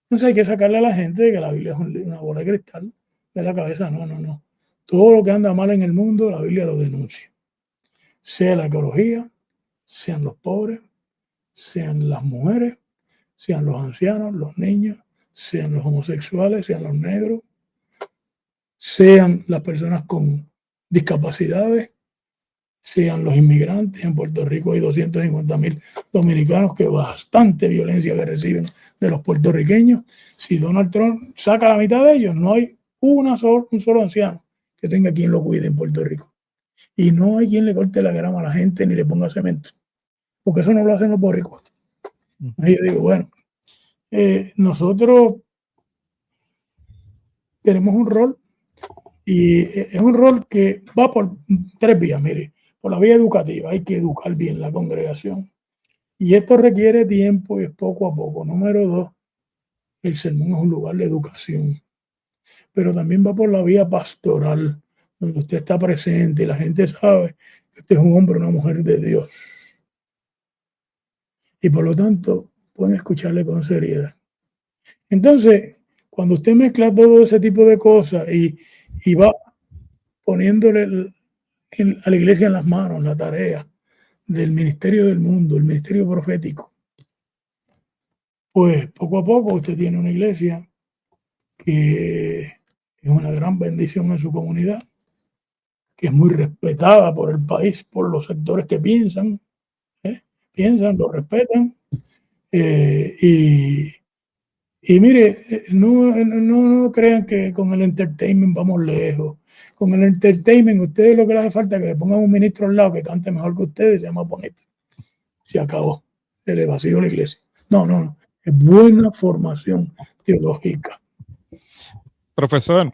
Entonces hay que sacarle a la gente de que la Biblia es una bola de cristal de la cabeza. No. Todo lo que anda mal en el mundo, la Biblia lo denuncia. Sea la ecología, sean los pobres, sean las mujeres, sean los ancianos, los niños, sean los homosexuales, sean los negros, sean las personas con discapacidades, sean los inmigrantes. En Puerto Rico hay 250,000 dominicanos que bastante violencia que reciben de los puertorriqueños. Si Donald Trump saca la mitad de ellos, no hay un solo anciano que tenga quien lo cuide en Puerto Rico. Y no hay quien le corte la grama a la gente ni le ponga cemento, porque eso no lo hacen los boricuas. Y yo digo, bueno, nosotros tenemos un rol, y es un rol que va por 3 vías. Mire, por la vía educativa. Hay que educar bien la congregación. Y esto requiere tiempo y es poco a poco. Número 2, el sermón es un lugar de educación. Pero también va por la vía pastoral, donde usted está presente y la gente sabe que usted es un hombre o una mujer de Dios. Y por lo tanto, pueden escucharle con seriedad. Entonces, cuando usted mezcla todo ese tipo de cosas y va poniéndole a la iglesia en las manos la tarea del ministerio del mundo, el ministerio profético, pues poco a poco usted tiene una iglesia que es una gran bendición en su comunidad, que es muy respetada por el país, por los sectores que piensan, lo respetan. Y mire, no crean que con el entertainment vamos lejos. Con el entertainment, ustedes lo que les hace falta es que le pongan un ministro al lado que cante mejor que ustedes y sea más bonito. Se acabó. Se le vació la iglesia. No. Es buena formación teológica. Profesor,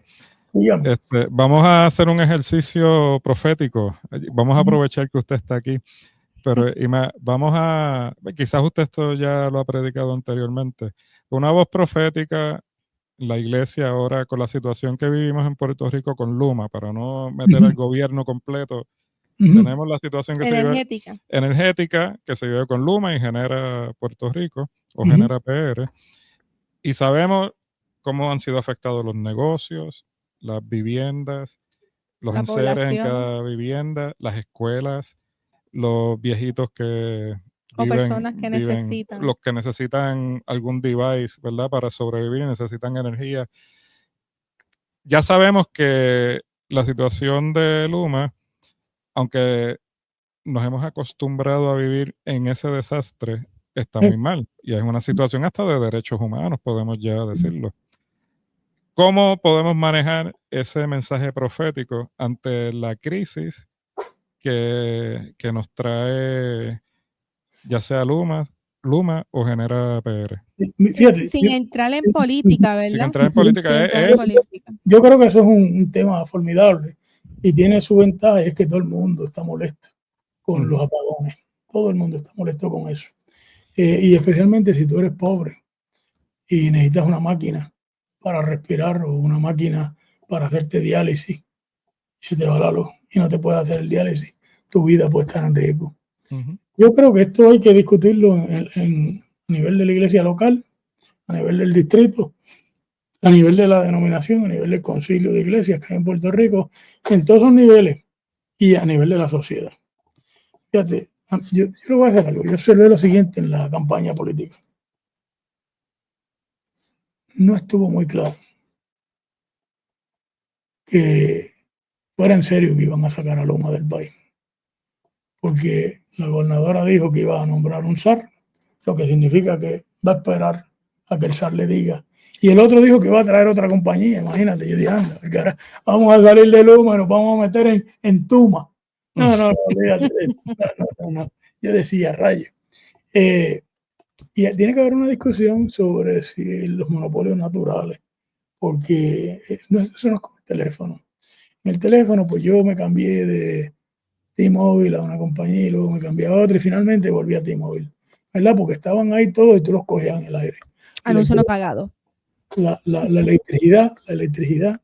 vamos a hacer un ejercicio profético. Vamos a aprovechar que usted está aquí. Pero quizás usted esto ya lo ha predicado anteriormente. Una voz profética, la iglesia ahora con la situación que vivimos en Puerto Rico con Luma, para no meter al gobierno completo, tenemos la situación que energética que se vive con Luma y genera Puerto Rico o genera PR. Y sabemos cómo han sido afectados los negocios, las viviendas, los enseres en cada vivienda, las escuelas, los viejitos que necesitan. Los que necesitan algún device, ¿verdad? Para sobrevivir y necesitan energía. Ya sabemos que la situación de Luma, aunque nos hemos acostumbrado a vivir en ese desastre, está muy mal. Y es una situación hasta de derechos humanos, podemos ya decirlo. ¿Cómo podemos manejar ese mensaje profético ante la crisis que nos trae ya sea Luma o genera PR? Sin entrar en política, ¿verdad? Sin entrar en política. Yo creo que eso es un tema formidable y tiene su ventaja, y es que todo el mundo está molesto con los apagones. Todo el mundo está molesto con eso. Y especialmente si tú eres pobre y necesitas una máquina para respirar o una máquina para hacerte diálisis, y se te va la luz y no te puedes hacer el diálisis, tu vida puede estar en riesgo. Yo creo que esto hay que discutirlo en nivel de la iglesia local, a nivel del distrito, a nivel de la denominación, a nivel del concilio de iglesias que hay en Puerto Rico, en todos los niveles y a nivel de la sociedad. Fíjate, yo le voy a hacer algo. Yo observé lo siguiente en la campaña política. No estuvo muy claro que fuera en serio que iban a sacar a Luma del país. Porque la gobernadora dijo que iba a nombrar un SAR, lo que significa que va a esperar a que el SAR le diga. Y el otro dijo que va a traer otra compañía. Imagínate, yo dije, anda, vamos a salir de Luma y nos vamos a meter en Tuma. No, olvídate de esto. No. Yo decía, rayo. Y tiene que haber una discusión sobre si los monopolios naturales, porque eso no es como el teléfono. En el teléfono, pues yo me cambié de T-Mobile a una compañía y luego me cambié a otra y finalmente volví a T-Mobile, ¿verdad? Porque estaban ahí todos y tú los cogías en el aire. Anuncio no pagado. La electricidad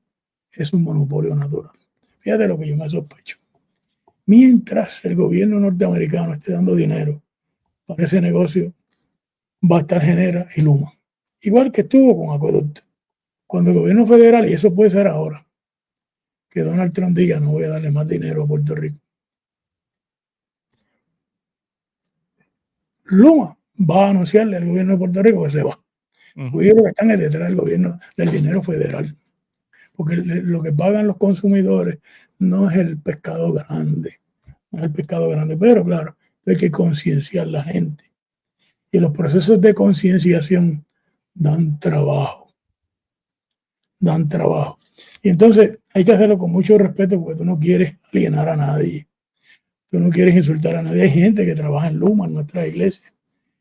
es un monopolio natural. Fíjate lo que yo me sospecho. Mientras el gobierno norteamericano esté dando dinero para ese negocio, va a estar Genera y Luma. Igual que estuvo con Acueducto. Cuando el gobierno federal, y eso puede ser ahora, que Donald Trump diga no voy a darle más dinero a Puerto Rico, Luma va a anunciarle al gobierno de Puerto Rico que se va. Porque ellos lo que están es detrás del gobierno, del dinero federal. Porque lo que pagan los consumidores no es el pescado grande. No es el pescado grande. Pero claro, hay que concienciar a la gente. Y los procesos de concienciación dan trabajo. Dan trabajo. Y entonces hay que hacerlo con mucho respeto porque tú no quieres alienar a nadie. Tú no quieres insultar a nadie. Hay gente que trabaja en Luma, en nuestra iglesia,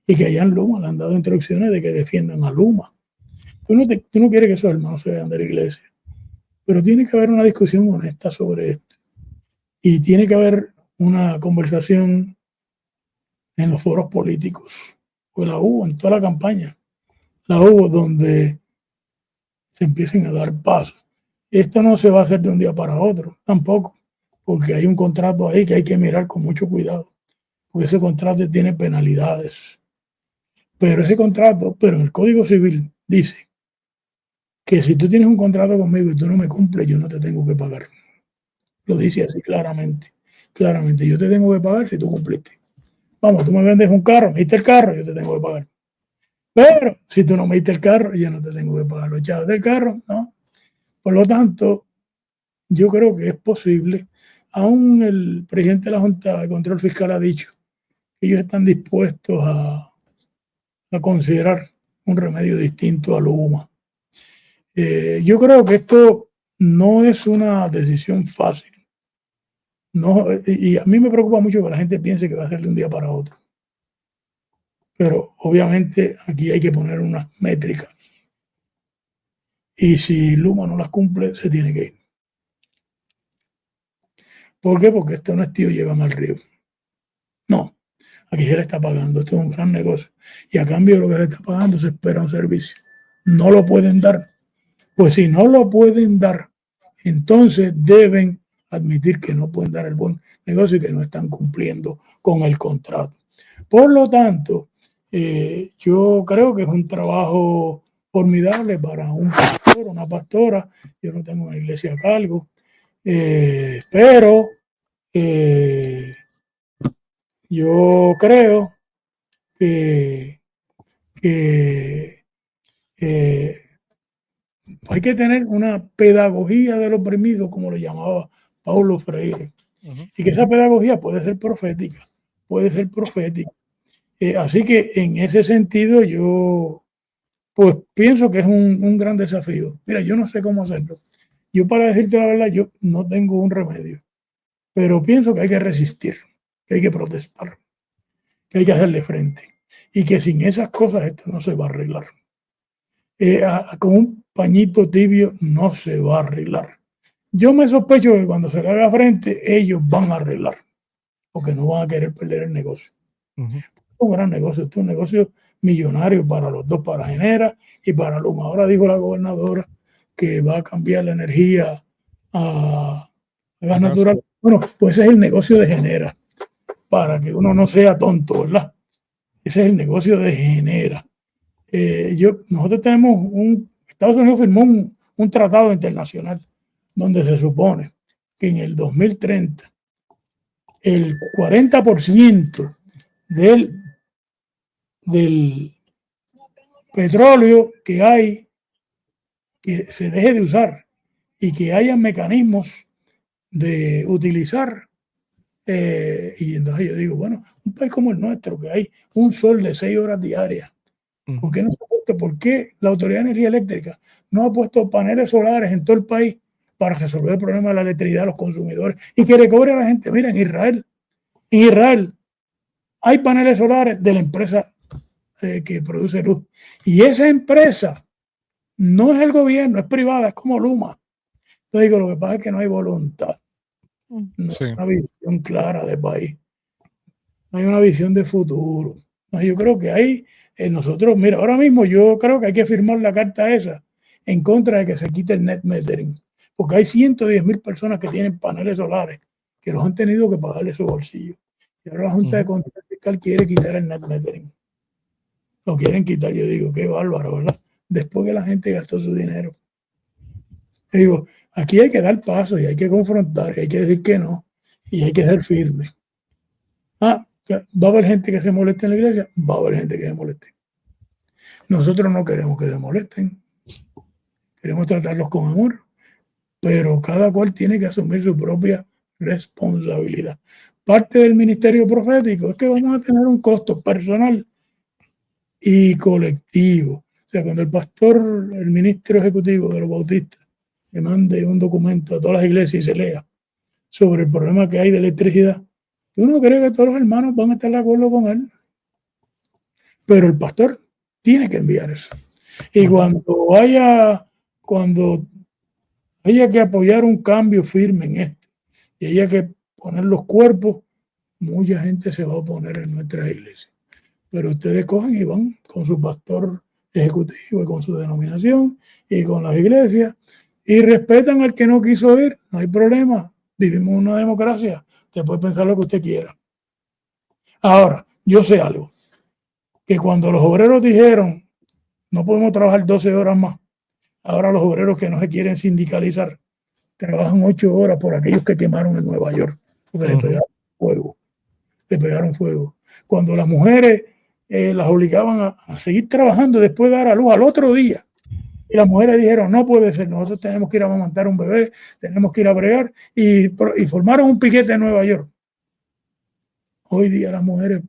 y que allá en Luma le han dado instrucciones de que defiendan a Luma. Tú no quieres que esos hermanos se vayan de la iglesia. Pero tiene que haber una discusión honesta sobre esto. Y tiene que haber una conversación en los foros políticos, pues la hubo en toda la campaña, la hubo donde se empiecen a dar pasos. Esto no se va a hacer de un día para otro, tampoco, porque hay un contrato ahí que hay que mirar con mucho cuidado, porque ese contrato tiene penalidades. Pero ese contrato, pero en el Código Civil dice que si tú tienes un contrato conmigo y tú no me cumples, yo no te tengo que pagar. Lo dice así claramente. Claramente, yo te tengo que pagar si tú cumpliste. Vamos, tú me vendes un carro, me diste el carro, yo te tengo que pagar. Pero si tú no me diste el carro, yo no te tengo que pagar los chavos del carro, ¿no? Por lo tanto, yo creo que es posible. Aún el presidente de la Junta de Control Fiscal ha dicho que ellos están dispuestos a considerar un remedio distinto al UMA. Yo creo que esto no es una decisión fácil. No, y a mí me preocupa mucho que la gente piense que va a ser de un día para otro. Pero obviamente aquí hay que poner unas métricas. Y si Luma no las cumple, se tiene que ir. ¿Por qué? Porque esto no es tío, llévame al río. No, aquí se le está pagando. Esto es un gran negocio. Y a cambio de lo que se le está pagando se espera un servicio. No lo pueden dar. Pues si no lo pueden dar, entonces deben admitir que no pueden dar el buen negocio y que no están cumpliendo con el contrato. Por lo tanto, yo creo que es un trabajo formidable para un pastor, una pastora. Yo no tengo una iglesia a cargo, pero yo creo que hay que tener una pedagogía del oprimido, como lo llamaba Paulo Freire, y que esa pedagogía puede ser profética, así que en ese sentido yo pues pienso que es un gran desafío. Mira, yo no sé cómo hacerlo. Yo, para decirte la verdad, yo no tengo un remedio, pero pienso que hay que resistir, que hay que protestar, que hay que hacerle frente, y que sin esas cosas esto no se va a arreglar. Con un pañito tibio no se va a arreglar. Yo me sospecho que cuando se le haga frente, ellos van a arreglar, porque no van a querer perder el negocio. Es un gran negocio, es un negocio millonario para los dos, para Genera y para Luma. Ahora dijo la gobernadora que va a cambiar la energía a gas natural. Bueno, pues ese es el negocio de Genera, para que uno no sea tonto, ¿verdad? Ese es el negocio de Genera. Nosotros tenemos Estados Unidos firmó un tratado internacional donde se supone que en el 2030 el 40% del petróleo que hay, que se deje de usar y que haya mecanismos de utilizar. Y entonces yo digo, bueno, un país como el nuestro, que hay un sol de 6 horas diarias, ¿por qué no se ha puesto? ¿Por qué la Autoridad de Energía Eléctrica no ha puesto paneles solares en todo el país para resolver el problema de la electricidad a los consumidores y que le cobre a la gente? Mira, en Israel hay paneles solares de la empresa que produce luz. Y esa empresa no es el gobierno, es privada, es como Luma. Entonces digo, lo que pasa es que no hay voluntad. No hay una visión clara de país. No hay una visión de futuro. No, yo creo que hay nosotros, mira, ahora mismo yo creo que hay que firmar la carta esa en contra de que se quite el net metering, porque hay 110,000 personas que tienen paneles solares que los han tenido que pagarle su bolsillo. Y ahora la Junta de Control Fiscal quiere quitar el net metering. Lo quieren quitar. Yo digo, qué bárbaro, ¿verdad? Después que la gente gastó su dinero. Yo digo, aquí hay que dar pasos y hay que confrontar y hay que decir que no y hay que ser firme. ¿Va a haber gente que se moleste en la iglesia? Va a haber gente que se moleste. Nosotros no queremos que se molesten. Queremos tratarlos con amor, pero cada cual tiene que asumir su propia responsabilidad. Parte del ministerio profético es que vamos a tener un costo personal y colectivo. O sea, cuando el pastor, el ministro ejecutivo de los bautistas, le mande un documento a todas las iglesias y se lea sobre el problema que hay de electricidad, uno cree que todos los hermanos van a estar de acuerdo con él. Pero el pastor tiene que enviar eso. Y cuando haya que apoyar un cambio firme en esto, y haya que poner los cuerpos, mucha gente se va a oponer en nuestra iglesia. Pero ustedes cogen y van con su pastor ejecutivo y con su denominación y con las iglesias y respetan al que no quiso ir, no hay problema. Vivimos en una democracia, usted puede pensar lo que usted quiera. Ahora, yo sé algo, que cuando los obreros dijeron no podemos trabajar 12 horas más, ahora los obreros que no se quieren sindicalizar trabajan 8 horas por aquellos que quemaron en Nueva York, porque le pegaron fuego. Le pegaron fuego. Cuando las mujeres las obligaban a seguir trabajando después de dar a luz al otro día, y las mujeres dijeron, no puede ser, nosotros tenemos que ir a amamantar un bebé, tenemos que ir a bregar, y formaron un piquete en Nueva York. Hoy día las mujeres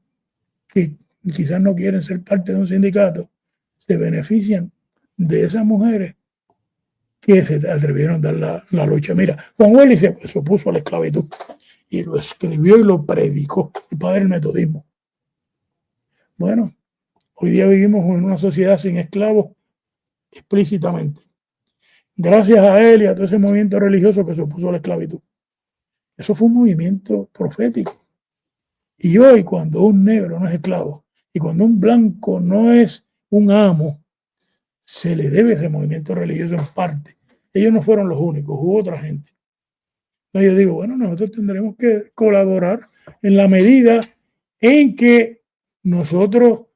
que quizás no quieren ser parte de un sindicato, se benefician de esas mujeres que se atrevieron a dar la lucha. Mira, Juan Wesley se opuso a la esclavitud y lo escribió y lo predicó, el padre del metodismo. Bueno, hoy día vivimos en una sociedad sin esclavos explícitamente. Gracias a él y a todo ese movimiento religioso que se opuso a la esclavitud. Eso fue un movimiento profético. Y hoy, cuando un negro no es esclavo y cuando un blanco no es un amo, se le debe ese movimiento religioso en parte. Ellos no fueron los únicos, hubo otra gente. Entonces yo digo, bueno, nosotros tendremos que colaborar en la medida en que nosotros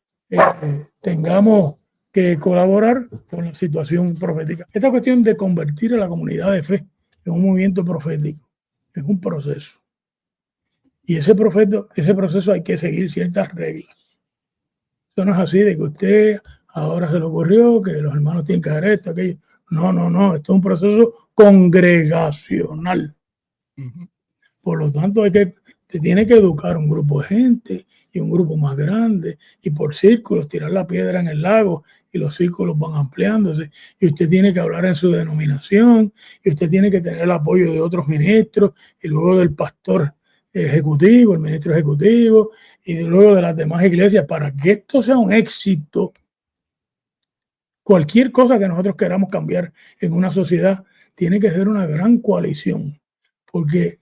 tengamos que colaborar con la situación profética. Esta cuestión de convertir a la comunidad de fe en un movimiento profético es un proceso. Y ese proceso hay que seguir ciertas reglas. Eso no es así de que usted ahora se le ocurrió que los hermanos tienen que hacer esto, aquello. No. Esto es un proceso congregacional. Por lo tanto, te tiene que educar un grupo de gente y un grupo más grande y por círculos tirar la piedra en el lago y los círculos van ampliándose y usted tiene que hablar en su denominación y usted tiene que tener el apoyo de otros ministros y luego del pastor ejecutivo, el ministro ejecutivo y luego de las demás iglesias para que esto sea un éxito. Cualquier cosa que nosotros queramos cambiar en una sociedad tiene que ser una gran coalición, porque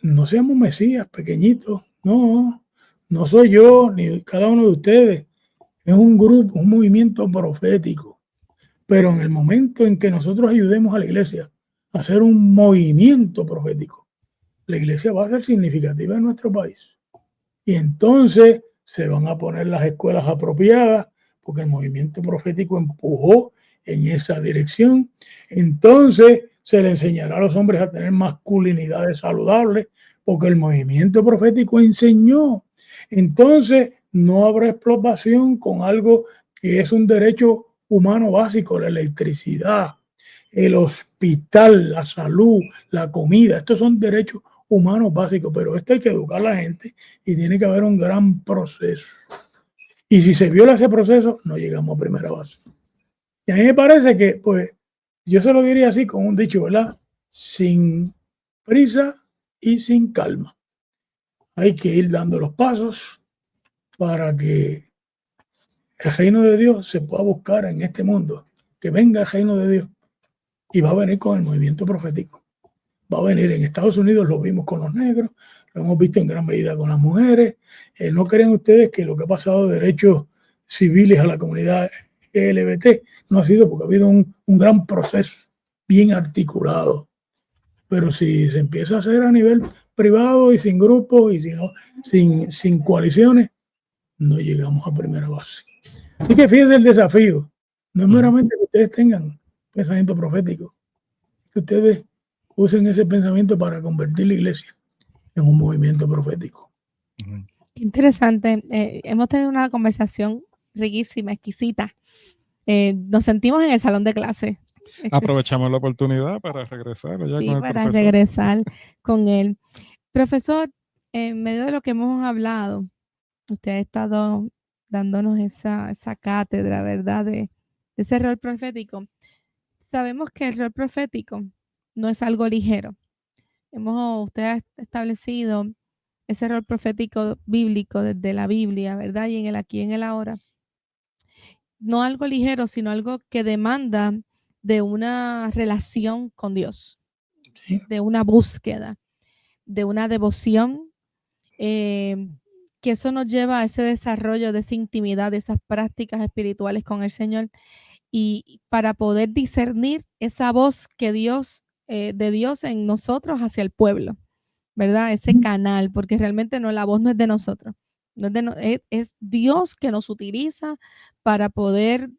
no seamos mesías pequeñitos, no soy yo ni cada uno de ustedes, es un grupo, un movimiento profético, pero en el momento en que nosotros ayudemos a la iglesia a hacer un movimiento profético, la iglesia va a ser significativa en nuestro país y entonces se van a poner las escuelas apropiadas porque el movimiento profético empujó en esa dirección. Entonces se le enseñará a los hombres a tener masculinidades saludables porque el movimiento profético enseñó. Entonces no habrá explotación con algo que es un derecho humano básico, la electricidad, el hospital, la salud, la comida. Estos son derechos humanos básicos, pero esto hay que educar a la gente y tiene que haber un gran proceso. Y si se viola ese proceso, no llegamos a primera base. Y a mí me parece que, pues, yo se lo diría así con un dicho, ¿verdad? Sin prisa y sin calma. Hay que ir dando los pasos para que el reino de Dios se pueda buscar en este mundo. Que venga el reino de Dios. Y va a venir con el movimiento profético. Va a venir en Estados Unidos, lo vimos con los negros, lo hemos visto en gran medida con las mujeres. ¿No creen ustedes que lo que ha pasado de derechos civiles a la comunidad LGBT no ha sido porque ha habido un gran proceso bien articulado? Pero si se empieza a hacer a nivel privado y sin grupos y sin coaliciones, no llegamos a primera base. Así que fíjense el desafío. No es meramente que ustedes tengan pensamiento profético, que ustedes usen ese pensamiento para convertir la iglesia en un movimiento profético. Interesante. Hemos tenido una conversación riquísima, exquisita. Nos sentimos en el salón de clase. Aprovechamos la oportunidad para regresar allá con el para profesor. regresar con él. Profesor, en medio de lo que hemos hablado, usted ha estado dándonos esa cátedra, ¿verdad? De ese rol profético. Sabemos que el rol profético no es algo ligero. Usted ha establecido ese rol profético bíblico desde la Biblia, ¿verdad? Y en el aquí y en el ahora. No algo ligero, sino algo que demanda de una relación con Dios, Sí. de una búsqueda, de una devoción que eso nos lleva a ese desarrollo de esa intimidad, de esas prácticas espirituales con el Señor, y para poder discernir esa voz que Dios, de Dios en nosotros hacia el pueblo, ¿verdad? Ese canal, porque realmente no, la voz no es de nosotros, no es, es Dios que nos utiliza para poder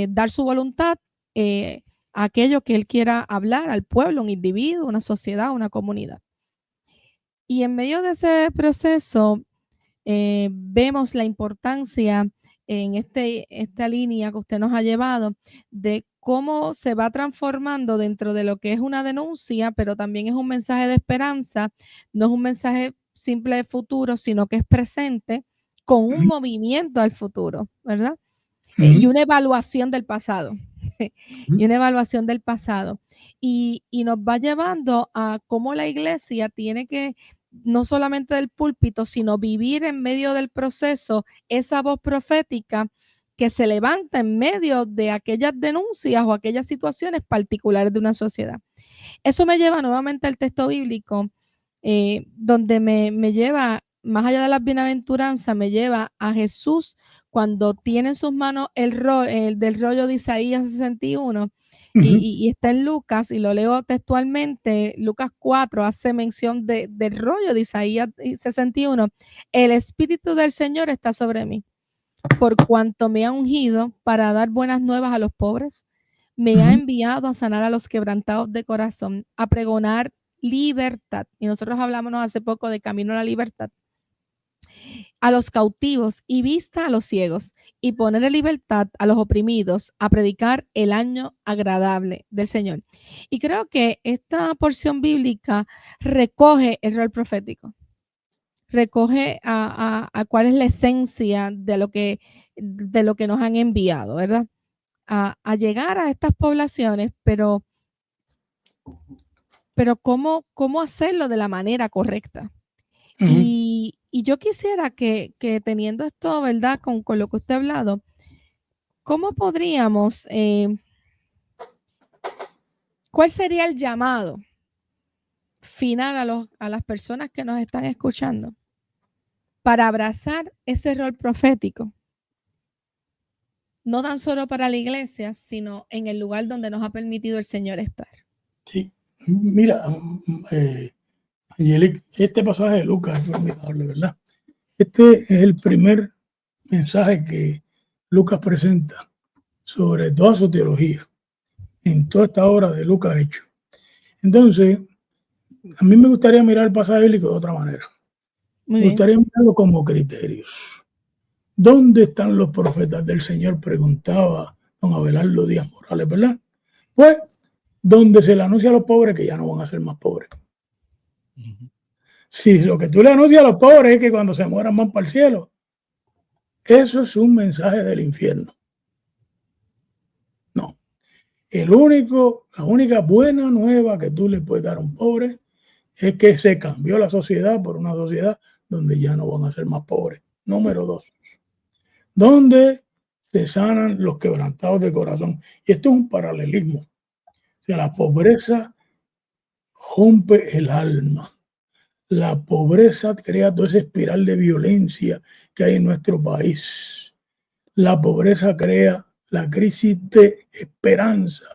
dar su voluntad a aquello que Él quiera hablar al pueblo, un individuo, una sociedad, una comunidad. Y en medio de ese proceso, vemos la importancia en esta línea que usted nos ha llevado de cómo se va transformando dentro de lo que es una denuncia, pero también es un mensaje de esperanza, no es un mensaje simple de futuro, sino que es presente con un movimiento al futuro, ¿verdad? Y una evaluación del pasado. Y una evaluación del pasado. Y nos va llevando a cómo la iglesia tiene que, no solamente del púlpito, sino vivir en medio del proceso esa voz profética que se levanta en medio de aquellas denuncias o aquellas situaciones particulares de una sociedad. Eso me lleva nuevamente al texto bíblico, donde me lleva, más allá de las bienaventuranzas, me lleva a Jesús cuando tiene en sus manos el del rollo de Isaías 61 y está en Lucas, y lo leo textualmente. Lucas 4 hace mención del rollo de Isaías 61. El Espíritu del Señor está sobre mí, por cuanto me ha ungido para dar buenas nuevas a los pobres. Me ha enviado a sanar a los quebrantados de corazón, a pregonar libertad. Y nosotros hablamos hace poco de camino a la libertad. A los cautivos y vista a los ciegos, y poner en libertad a los oprimidos, a predicar el año agradable del Señor. Y creo que esta porción bíblica recoge el rol profético, recoge a cuál es la esencia de lo que nos han enviado, ¿verdad? A llegar a estas poblaciones, pero cómo hacerlo de la manera correcta. Y yo quisiera que teniendo esto, ¿verdad? Con lo que usted ha hablado, ¿cómo podríamos, cuál sería el llamado final a las personas que nos están escuchando para abrazar ese rol profético? No tan solo para la iglesia, sino en el lugar donde nos ha permitido el Señor estar. Sí, mira, este pasaje de Lucas es formidable, ¿verdad? Este es el primer mensaje que Lucas presenta sobre toda su teología en toda esta obra de Lucas hecho. Entonces, a mí me gustaría mirar el pasaje bíblico de otra manera. Me gustaría mirarlo como criterios. ¿Dónde están los profetas del Señor? Preguntaba don Abelardo Díaz Morales, ¿verdad? Pues, donde se le anuncia a los pobres que ya no van a ser más pobres. Si lo que tú le anuncias a los pobres es que cuando se mueran van para el cielo, eso es un mensaje del infierno. No. La única buena nueva que tú le puedes dar a un pobre es que se cambió la sociedad por una sociedad donde ya no van a ser más pobres. Número 2. Donde se sanan los quebrantados de corazón. Y esto es un paralelismo. O sea, la pobreza rompe el alma. La pobreza crea toda esa espiral de violencia que hay en nuestro país. La pobreza crea la crisis de esperanza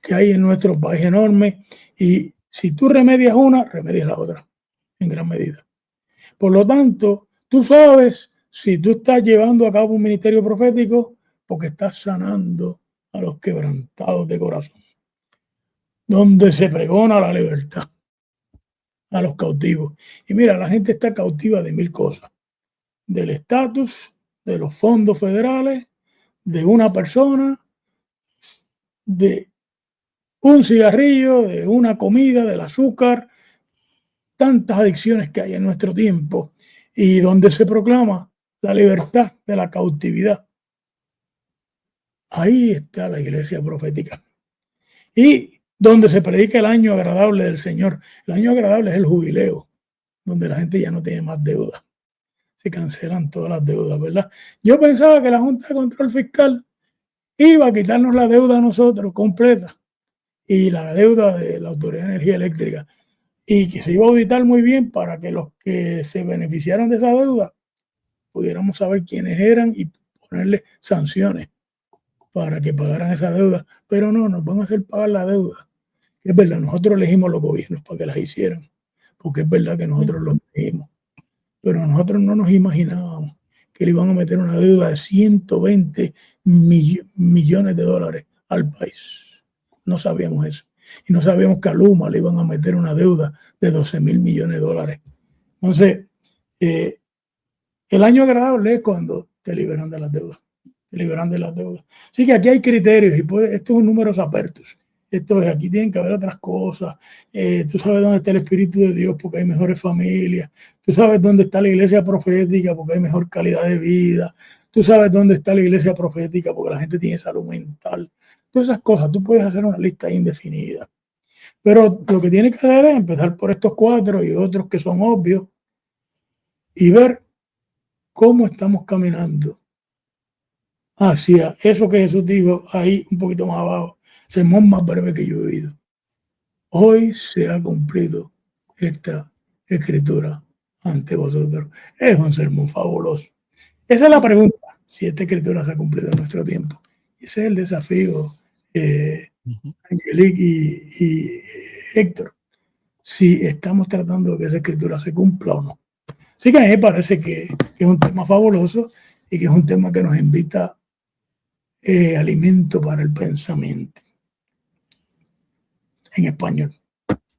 que hay en nuestro país enorme. Y si tú remedias una, remedias la otra, en gran medida. Por lo tanto, tú sabes si tú estás llevando a cabo un ministerio profético porque estás sanando a los quebrantados de corazón. Donde se pregona la libertad a los cautivos. Y mira, la gente está cautiva de 1000 cosas. Del estatus, de los fondos federales, de una persona, de un cigarrillo, de una comida, del azúcar, tantas adicciones que hay en nuestro tiempo y donde se proclama la libertad de la cautividad. Ahí está la iglesia profética. Y donde se predica el año agradable del Señor. El año agradable es el jubileo, donde la gente ya no tiene más deuda. Se cancelan todas las deudas, ¿verdad? Yo pensaba que la Junta de Control Fiscal iba a quitarnos la deuda a nosotros completa y la deuda de la Autoridad de Energía Eléctrica. y que se iba a auditar muy bien para que los que se beneficiaron de esa deuda pudiéramos saber quiénes eran y ponerle sanciones para que pagaran esa deuda. Pero no, nos van a hacer pagar la deuda. Es verdad, nosotros elegimos los gobiernos para que las hicieran, porque es verdad que nosotros los elegimos, pero nosotros no nos imaginábamos que le iban a meter una deuda de 120 millones de dólares al país. No sabíamos eso. Y no sabíamos que a Luma le iban a meter una deuda de 12,000 millones de dólares. Entonces, el año agradable es cuando te liberan de las deudas. Te liberan de las deudas. Así que aquí hay criterios y esto es un números apertos. Esto es, aquí tienen que haber otras cosas. Tú sabes dónde está el Espíritu de Dios porque hay mejores familias. Tú sabes dónde está la iglesia profética porque hay mejor calidad de vida. Tú sabes dónde está la iglesia profética porque la gente tiene salud mental. Todas esas cosas. Tú puedes hacer una lista indefinida. Pero lo que tienes que hacer es empezar por estos 4 y otros que son obvios y ver cómo estamos caminando hacia eso que Jesús dijo ahí un poquito más abajo, sermón más breve que yo he oído. Hoy se ha cumplido esta escritura ante vosotros. Es un sermón fabuloso. Esa es la pregunta, si esta escritura se ha cumplido en nuestro tiempo. Ese es el desafío, Angelique y Héctor, si estamos tratando de que esa escritura se cumpla o no. Así que a mí me parece que es un tema fabuloso y que es un tema que nos invita alimento para el pensamiento en español.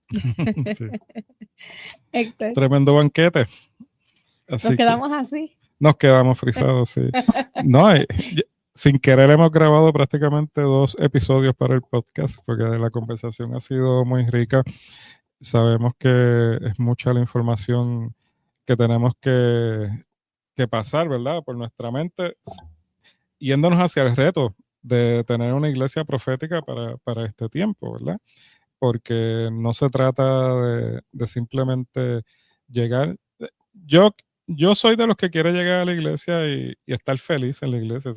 Sí. Héctor, Tremendo banquete. Así nos quedamos así. Nos quedamos frisados, sí. No, sin querer hemos grabado prácticamente 2 episodios para el podcast porque la conversación ha sido muy rica. Sabemos que es mucha la información que tenemos que pasar, ¿verdad? Por nuestra mente, yéndonos hacia el reto de tener una iglesia profética para este tiempo, ¿verdad? Porque no se trata de simplemente llegar. Yo soy de los que quiere llegar a la iglesia y estar feliz en la iglesia.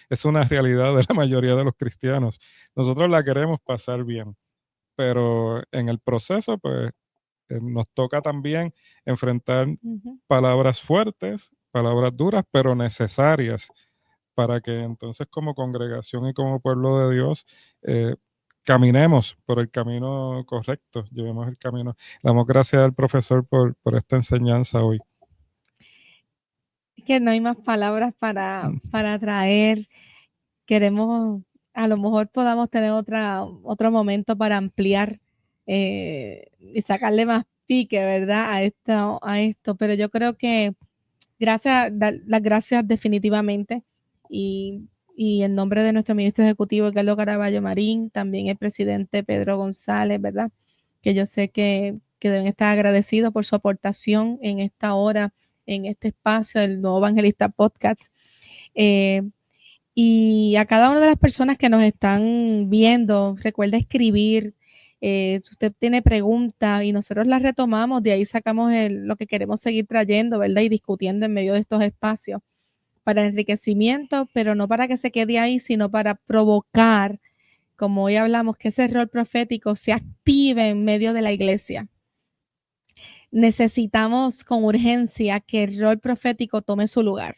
Es una realidad de la mayoría de los cristianos. Nosotros la queremos pasar bien, pero en el proceso, pues, nos toca también enfrentar palabras fuertes, palabras duras, pero necesarias para que entonces como congregación y como pueblo de Dios caminemos por el camino correcto, llevemos el camino. Le damos gracias al profesor por esta enseñanza hoy. Que no hay más palabras para traer. Queremos, a lo mejor podamos tener otro momento para ampliar y sacarle más pique, ¿verdad? A esto. Pero yo creo que las gracias definitivamente y en nombre de nuestro ministro ejecutivo Carlos Caraballo Marín, también el presidente Pedro González, ¿verdad? Que yo sé que deben estar agradecidos por su aportación en esta hora, en este espacio del Nuevo Evangelista Podcast. Y a cada una de las personas que nos están viendo, recuerda escribir. Si usted tiene preguntas y nosotros las retomamos, de ahí sacamos lo que queremos seguir trayendo, ¿verdad? Y discutiendo en medio de estos espacios para enriquecimiento, pero no para que se quede ahí, sino para provocar, como hoy hablamos, que ese rol profético se active en medio de la iglesia. Necesitamos con urgencia que el rol profético tome su lugar,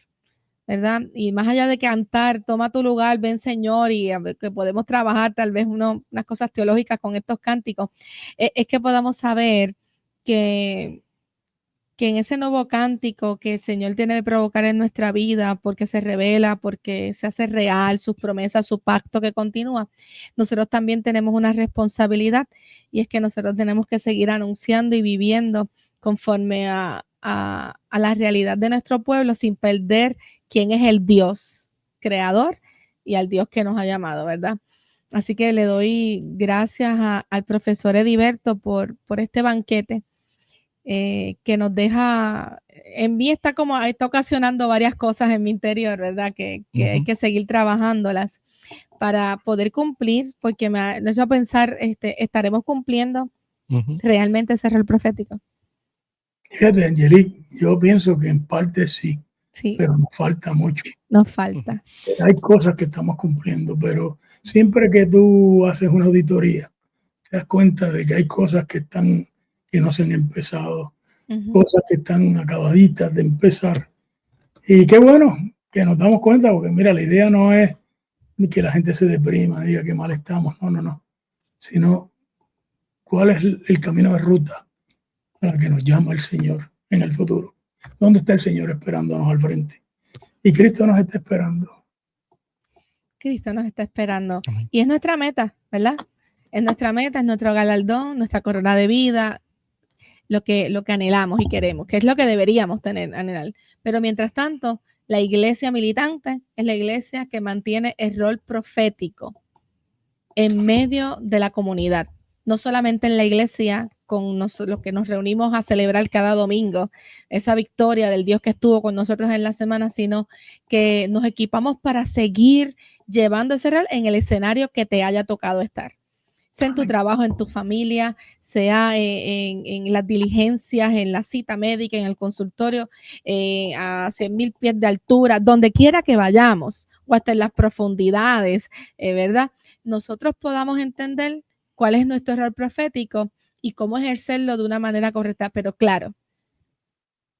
¿verdad? Y más allá de cantar, toma tu lugar, ven Señor, y que podemos trabajar tal vez unas cosas teológicas con estos cánticos, es que podamos saber que en ese nuevo cántico que el Señor tiene que provocar en nuestra vida, porque se revela, porque se hace real sus promesas, su pacto que continúa, nosotros también tenemos una responsabilidad, y es que nosotros tenemos que seguir anunciando y viviendo conforme a la realidad de nuestro pueblo, sin perder quién es el Dios creador y al Dios que nos ha llamado, ¿verdad? Así que le doy gracias al profesor Ediberto por este banquete que nos deja, en mí está ocasionando varias cosas en mi interior, ¿verdad? Que hay que seguir trabajándolas para poder cumplir, porque me ha hecho pensar, ¿estaremos cumpliendo realmente ese rol profético? Fíjate, Angelique, yo pienso que en parte sí, pero nos falta mucho. Nos falta. Hay cosas que estamos cumpliendo, pero siempre que tú haces una auditoría, te das cuenta de que hay cosas que que no se han empezado, cosas que están acabaditas de empezar. Y qué bueno que nos damos cuenta, porque mira, la idea no es ni que la gente se deprima, diga que mal estamos, no, sino cuál es el camino de ruta a la que nos llama el Señor en el futuro. ¿Dónde está el Señor esperándonos al frente? Y Cristo nos está esperando. Cristo nos está esperando. Y es nuestra meta, ¿verdad? Es nuestra meta, es nuestro galardón, nuestra corona de vida, lo que anhelamos y queremos, que es lo que deberíamos anhelar. Pero mientras tanto, la iglesia militante es la iglesia que mantiene el rol profético en medio de la comunidad. No solamente en la iglesia, con los que nos reunimos a celebrar cada domingo esa victoria del Dios que estuvo con nosotros en la semana, sino que nos equipamos para seguir llevando ese rol en el escenario que te haya tocado estar. Sea en tu trabajo, en tu familia, sea en las diligencias, en la cita médica, en el consultorio, a 100,000 pies de altura, donde quiera que vayamos, o hasta en las profundidades, ¿verdad? Nosotros podamos entender cuál es nuestro rol profético y cómo ejercerlo de una manera correcta. Pero claro,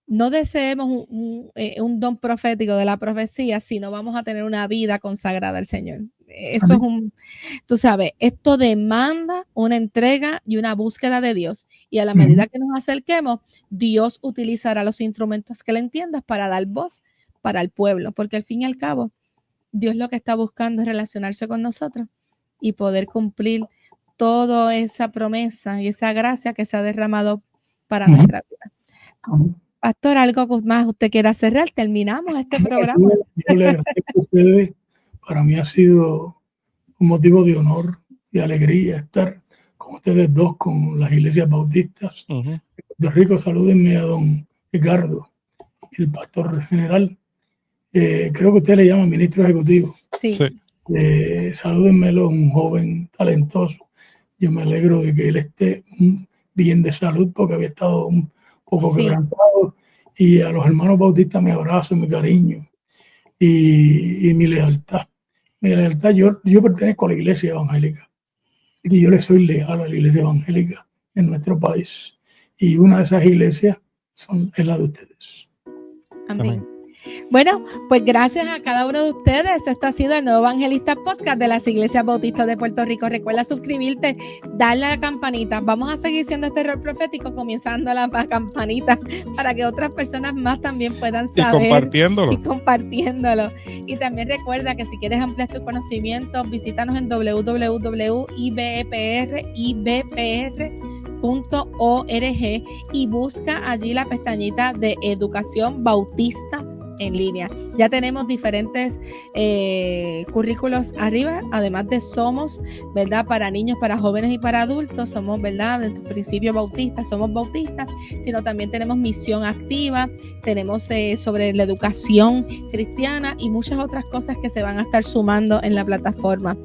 no deseemos un don profético de la profecía si no vamos a tener una vida consagrada al Señor. Eso tú sabes, esto demanda una entrega y una búsqueda de Dios. Y a la medida que nos acerquemos, Dios utilizará los instrumentos que le entiendas para dar voz para el pueblo. Porque al fin y al cabo, Dios lo que está buscando es relacionarse con nosotros y poder cumplir toda esa promesa y esa gracia que se ha derramado para nuestra vida. Pastor, ¿algo más usted quiera cerrar? Terminamos este programa. Yo le agradezco a ustedes. Para mí ha sido un motivo de honor y alegría estar con ustedes dos, con las iglesias bautistas de Puerto Rico. Salúdenme a don Ricardo, el pastor general. Creo que usted le llama ministro ejecutivo. Sí. Salúdenmelo, un joven talentoso. Yo me alegro de que él esté bien de salud, porque había estado un poco quebrantado. Y a los hermanos bautistas mi abrazo, mi cariño y mi lealtad. Mi lealtad, yo pertenezco a la iglesia evangélica y yo le soy leal a la iglesia evangélica en nuestro país. Y una de esas iglesias es la de ustedes. Amén. Bueno, pues gracias a cada uno de ustedes. Esto ha sido el Nuevo Evangelista Podcast de las Iglesias Bautistas de Puerto Rico. Recuerda suscribirte, darle a la campanita. Vamos a seguir siendo este rol profético, comenzando la campanita para que otras personas más también puedan saber. Y compartiéndolo. Y también recuerda que si quieres ampliar tu conocimiento, visítanos en www.ibpr.org y busca allí la pestañita de Educación Bautista en línea. Ya tenemos diferentes currículos arriba, además de Somos, ¿verdad? Para niños, para jóvenes y para adultos. Somos, ¿verdad? Desde el principio bautistas, somos bautistas, sino también tenemos Misión Activa, tenemos sobre la educación cristiana y muchas otras cosas que se van a estar sumando en la plataforma.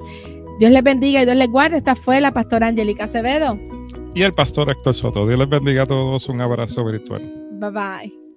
Dios les bendiga y Dios les guarde. Esta fue la pastora Angélica Acevedo. Y el pastor Héctor Soto. Dios les bendiga a todos. Un abrazo virtual. Bye bye.